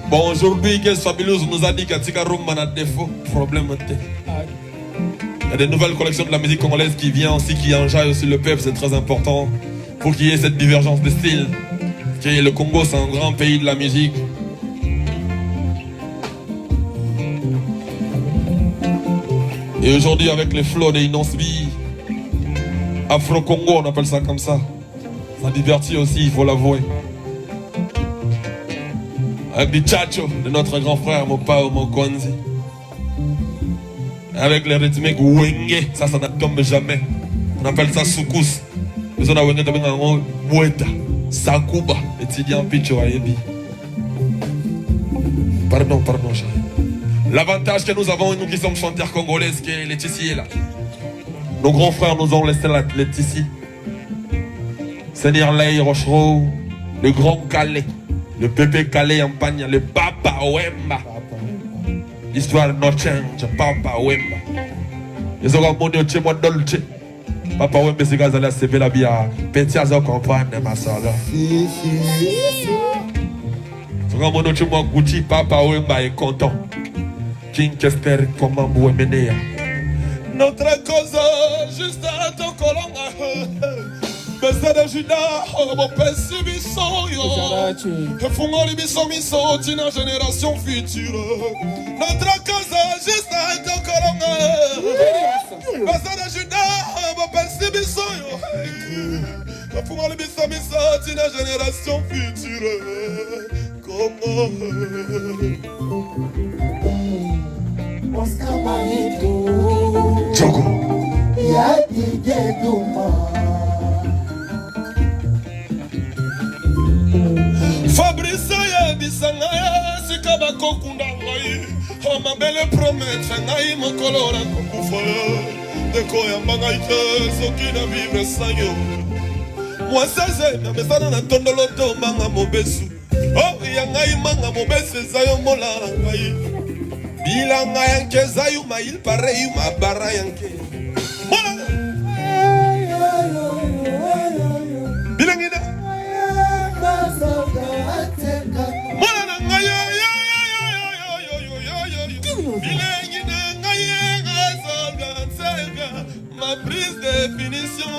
Bon, aujourd'hui, Guess Fabulous nous a dit qu'Atika Rumba a défaut, problème. Il y a des nouvelles collections de la musique congolaise qui viennent aussi, qui enjaillent aussi le peuple, c'est très important pour qu'il y ait cette divergence de style. Le Congo, c'est un grand pays de la musique. Et aujourd'hui, avec les flots des Inosbi, Afro-Congo, on appelle ça comme ça. Ça divertit aussi, il faut l'avouer. Avec des tchatchos de notre grand frère Mopao Mokonzi. Avec les rythmiques Wenge, ça ne tombe jamais. On appelle ça Soukous. Mais on a Wenge también en Boueta, Sakuba, étudiant Picho Ayebi. Pardon, chérie. L'avantage que nous avons, nous qui sommes chanteurs congolais, c'est que Laetitia est là. Nos grands frères nous ont laissé la Laetitia. Seigneur Lay Rochereau, le grand Calais, le Pépé Calais en Pagna, le Papa Wemba. L'histoire no change, Papa Wemba. Ils ont monté chez moi dolce. Papa Wemba, c'est gars à la CV la bia. Petit à comprendre, ma soeur. Ils ont monté chez moi Gucci, Papa Wemba est content. King Kester, comment vous mener? Notre cause, juste à ton colonga. Besa de Judas, mon père Sibisoyo. Fungoli Bisomiso, Tina génération future. Notre cause, juste à ton colonga. Besa de Judas, mon père Sibisoyo. Fungoli Bisomiso, Tina génération future. Comment? Oscar Marito, Djogo. Yadi Geduma. Fabrice Yabisanga, Sikabako Kundangai, Homabele promettre, Nai Mokolora Kukufa, de Koyambangaita, Sokina vivre Sanyo. Moi, ça, mais ça n'a pas de manga mobesu. Oh, Yangai manga mobesu, Zayo Mola. Bilanga yanke zayuma il pareil ma bara yanke. Bilangina. Mwana nga yo. Bilangina nga yenga solga tsega ma prise de définition.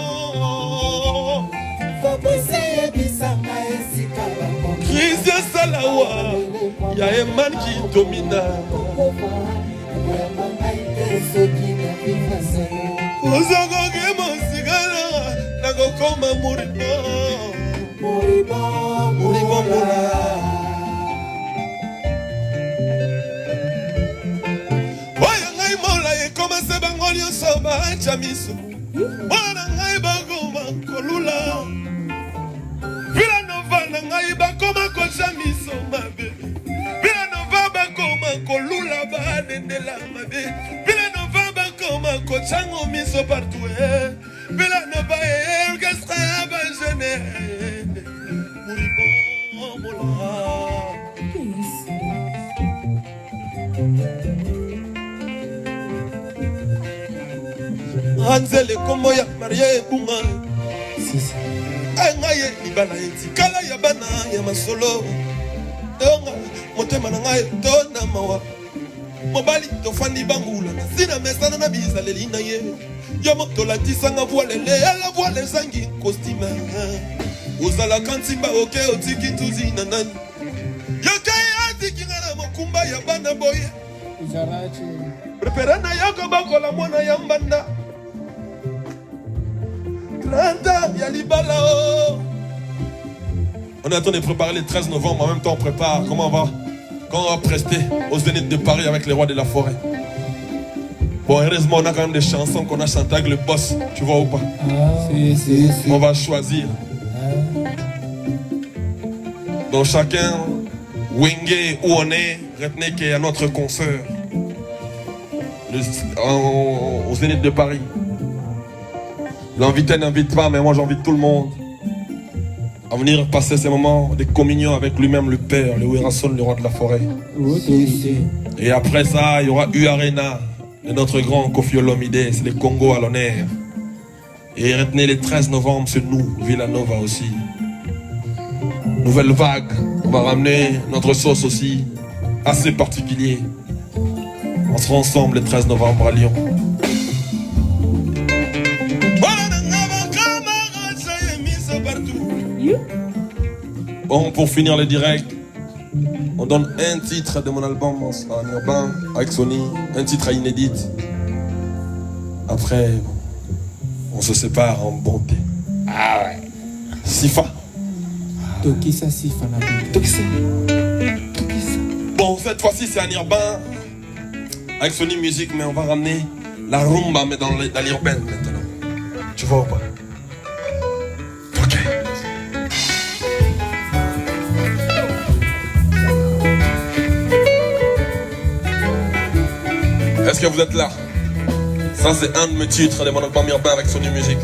Christian Salawa, ya eman qui domina. Ozogoge mosigala, nago koma muriba. Oya ngai mola ye koma se bangolio soba chamiso. Mwana ngai bagoma kolula. Vila nova na ngai bakoma kocha miso mabe. Vila nova bakoma kolula ba dendela mabe. Vila nova bakoma kochango miso partout. Vila nova orchestre ba jeune. Muribo mola. Anzele komo ya marié bunga. Ngaye ibana etikala ya bana ya masolo. Donga motema na ngaye tona mawa. Mobali tofandi bangula na sina mesana na bizaleli na ye. Yo moto la tisanga voile le la voile zangi costume. Uzala kantimba oke otiki tuzi na nani. Yo kai atiki ngana mokumba ya bana boye. Prepara na yako bako la mwana ya mbanda. On est en train de préparer le 13 novembre, en même temps on prépare comment on va prester au Zénith de Paris avec les rois de la forêt. Bon, heureusement on a quand même des chansons qu'on a chantées avec le boss, tu vois ou pas? On va choisir. Donc chacun, Wenge où on est, retenez qu'il y a notre concert au Zénith de Paris. L'invité n'invite pas, mais moi j'invite tout le monde à venir passer ces moments de communion avec lui-même, le Père, le Werason, le roi de la forêt. Et après ça, il y aura U-Arena, de notre grand Koffi Olomide, c'est le Congo à l'honneur. Et retenez le 13 novembre, c'est nous, Villanova aussi. Nouvelle vague, on va ramener notre sauce aussi, assez particulier. On sera ensemble le 13 novembre à Lyon. Bon, pour finir le direct, on donne un titre de mon album en urbain avec Sony, un titre à inédite. Après, on se sépare en bonté. Ah ouais. Sifa. Tokisa Sifa na Tokisa. Bon, cette fois-ci c'est en urbain avec Sony Music, mais on va ramener la rumba, mais dans l'urbaine maintenant. Tu vois ou pas? Ok. Est-ce que vous êtes là? Ça c'est un de mes titres de mon album urbain avec Sony Music.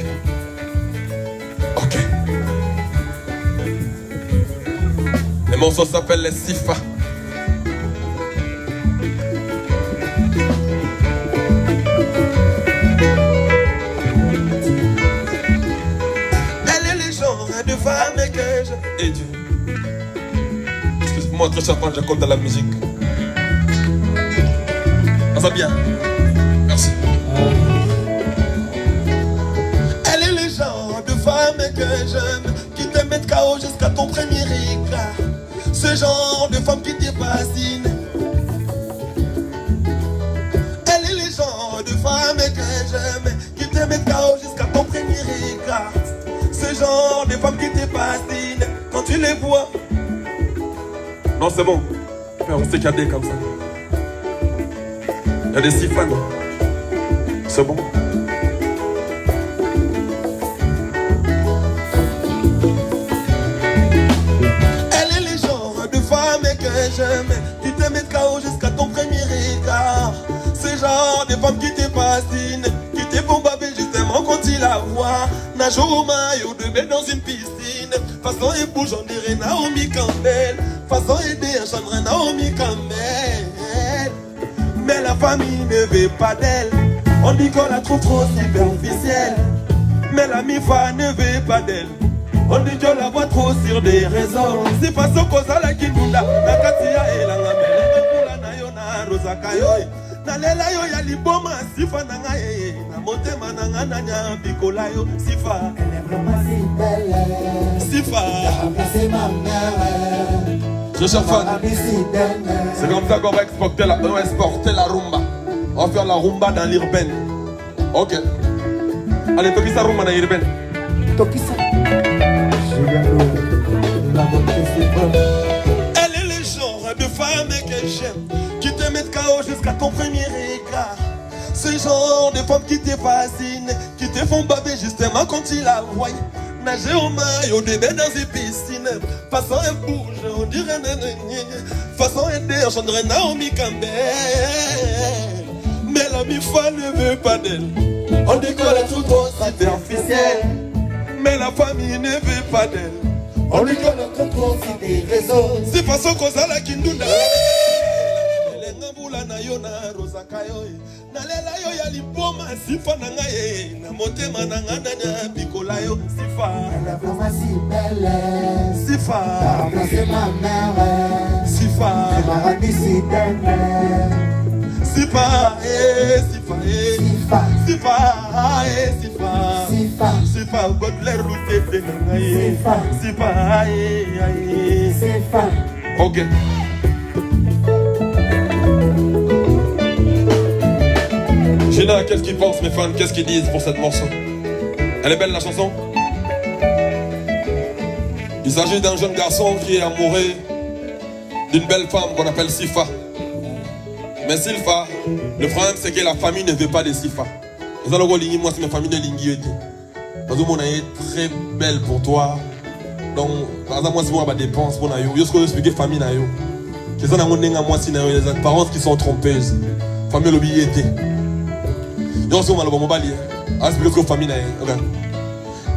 Ok. Le morceau s'appelle les Sifa. Elle est le genre de femme que je... Et Dieu. Excuse-moi, très charmant, j'accorde à la musique. Ça va bien. Merci. Elle est le genre de femme que j'aime, qui te met KO jusqu'à ton premier éclat. Ce genre de femme qui te fascine. Elle est le genre de femme que j'aime, qui te met KO jusqu'à ton premier éclat. Ce genre de femme qui te fascine. Quand tu les vois. Non, c'est bon. On peut rester cadé comme ça. Il y a des Sifan. C'est bon. Elle est le genre de femme que j'aime, qui te met KO jusqu'à ton premier regard. Ce genre de femme qui te fascine, qui te font baver justement quand tu la vois. Nage au maillot de bain dans une piscine. Façon et bouge, on dirait Naomi Campbell. Façon et déchanterait Naomi Campbell. Mais la famille ne veut pas d'elle. On dit qu'on la trouve trop superficielle. Mais la MIFA ne veut pas d'elle. On dit qu'on la voit trop sur des réseaux. C'est pas ce qu'on a la Kinunda. La Katia et la Namel. La Nayona Rosa Kayoy. Nalela yo ya liboma Sifa nanga ye. Na motema nanga nanya bikolayo Sifa. Elle est vraiment si belle. Sifa. T'as remplacé ma mère. Je suis fan. C'est comme ça qu'on va exporter la rumba. On va faire la rumba dans l'urbaine. Ok. Allez, Tokisa rumba dans l'urbaine. Tokisa. Elle est le genre de femme que j'aime, qui te met KO jusqu'à ton premier regard. Ce genre de femme qui te fascine, qui te font baver justement quand tu la vois. Nager au maillot de bain dans une piscine. Façon elle bouge, on dirait nanani. Façon elle dérange, on dirait Naomi Campbell. Mais la MIFA ne veut pas d'elle. On dit qu'on la trouve trop superficielle. Mais la famille ne veut pas d'elle. On dit qu'on la trouve trop sur des réseaux. C'est façon qu'on a la Kindunda. Ngambula na yo na Rosa Kayoy. Nalela yo ya liboma Sifa nanga ye. Na motema nanga nanya bikolayo Sifa. Elle est vraiment si belle. Sifa. T'as remplacé ma mère. Sifa. Elle m'a rendu si dingue. Sifa, Sifa, Sifa. Sifa, Sifa. Sifa. Sifa, Baudelaire Routé, Sifa. Sifa, Sifa. Ok. Gina, qu'est-ce qu'ils pensent mes fans? Qu'est-ce qu'ils disent pour cette morceau? Elle est belle la chanson? Il s'agit d'un jeune garçon qui est amoureux d'une belle femme qu'on appelle Sifa. Mais Sifa, le problème c'est que la famille ne veut pas de Sifa. Et ça, moi c'est ma famille de Lingui. Parce que mon est très belle pour toi. Donc, par exemple, moi c'est moi qui dépense pour nayo. Je vais expliquer famille nayo. Que ça n'a moi si nayo les apparences qui sont trompeuses. Famille l'obligé. Donc, c'est moi le bon balier. Ah, c'est plus que famille nayo.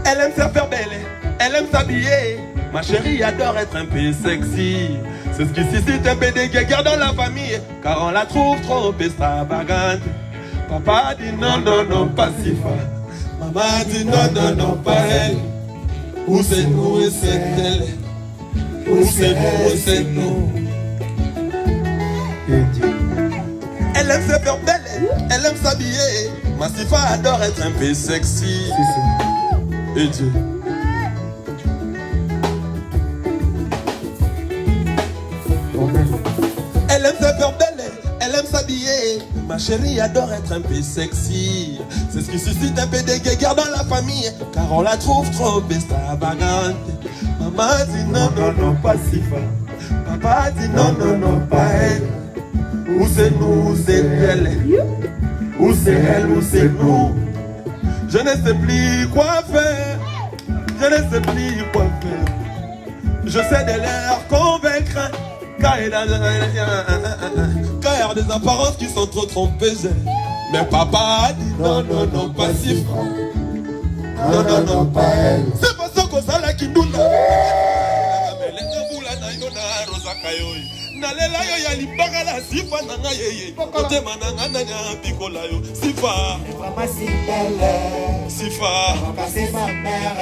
Elle aime se faire belle, elle aime s'habiller. Ma chérie adore être un peu sexy. C'est ce qui suscite un peu de guéguerre dans la famille, car on la trouve trop extravagante. Papa dit non, non, non, pas si fort. Maman dit non, non, non, pas elle. Où c'est nous et c'est elle. Où c'est nous et c'est nous. Elle aime se faire belle, elle aime s'habiller. Massifa adore être un peu sexy. Et Dieu. Elle aime se faire belle, elle aime s'habiller. Ma chérie adore être un peu sexy. C'est ce qui suscite un peu de guéguerre dans la famille, car on la trouve trop extravagante. Maman dit non, non, non, pas si fort. Papa dit non, non, non, pas elle. Où c'est nous, où c'est elle. Où c'est elle, où c'est nous. Je ne sais plus quoi faire. Je ne sais plus quoi faire. Je sais de leur convaincre. Car il y a des apparences qui sont trop trompeuses. Mais papa dit non, non, non, pas si fort. Non, non, non, pas elle. C'est pas ça qu'on s'en la qui nous n'a. Nalela yo ya libanga la sifa nanga yeye. Kote mananga nanga pikola yo. Sifa. Maman si belle. Sifa. Papa c'est ma mère.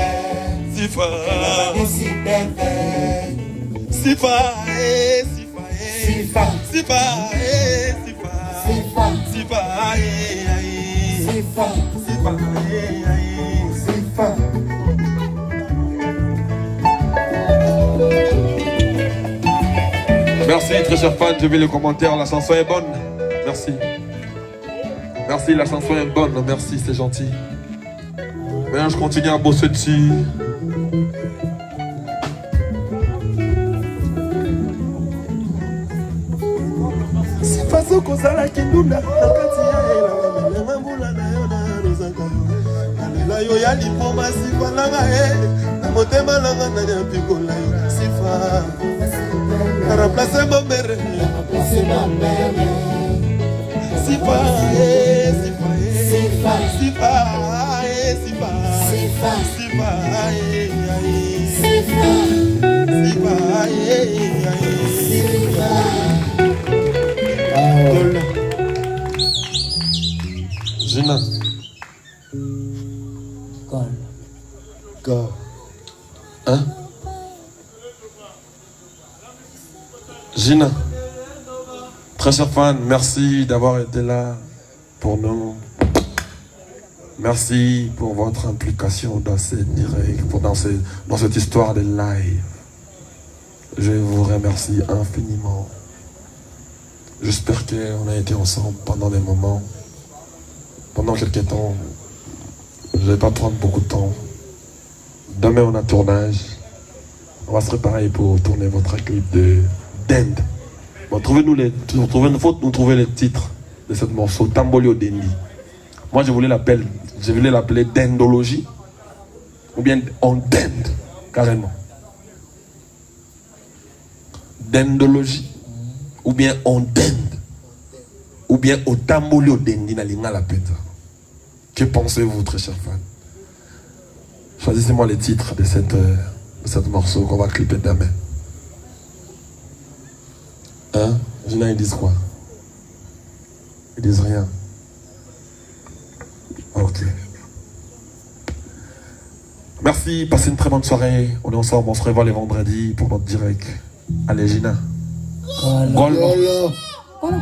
Sifa. Maman si belle. Sifa. Sifa. Sifa. Sifa. Sifa. Sifa. Sifa. Sifa. Sifa. Sifa. Merci, très chers fans, j'ai vu les commentaires, la chanson est bonne. Merci. Merci, la chanson est bonne, merci, c'est gentil. Maintenant, je continue à bosser dessus. Si façon qu'on s'en la kindunda, la katia et la mamula na yo na rozaka. La yo ya lipoma sifa langa na motema langa na ya pikola yo. Sifa. Remplacer ma mère. Remplacer ma mère. Sifa. Sifa. Sifa. Sifa. Sifa. Sifa. Sifa. Sifa. Sifa. Gina. Gol. Hein? Gina. Très chers fans, merci d'avoir été là pour nous. Merci pour votre implication dans ces directs, dans cette histoire de live. Je vous remercie infiniment. J'espère qu'on a été ensemble pendant des moments, pendant quelques temps. Je ne vais pas prendre beaucoup de temps. Demain, on a tournage. On va se préparer pour tourner votre clip de Dend. Bon, trouvez-nous les titres de ce morceau, Tambolio Dendi. Moi, je voulais l'appeler Dendologie, ou bien on Dend, carrément. Dendologie, ou bien on Dend, ou bien au Tambolio Dendi na linga la peta. Que pensez-vous, très chers fans? Choisissez-moi les titres de cette morceau qu'on va clipper demain. Hein? Gina, ils disent quoi? Ils disent rien. Ok. Merci, passez une très bonne soirée. On est ensemble, on se revoit les vendredis pour notre direct. Allez, Gina. Voilà. Gol. Voilà.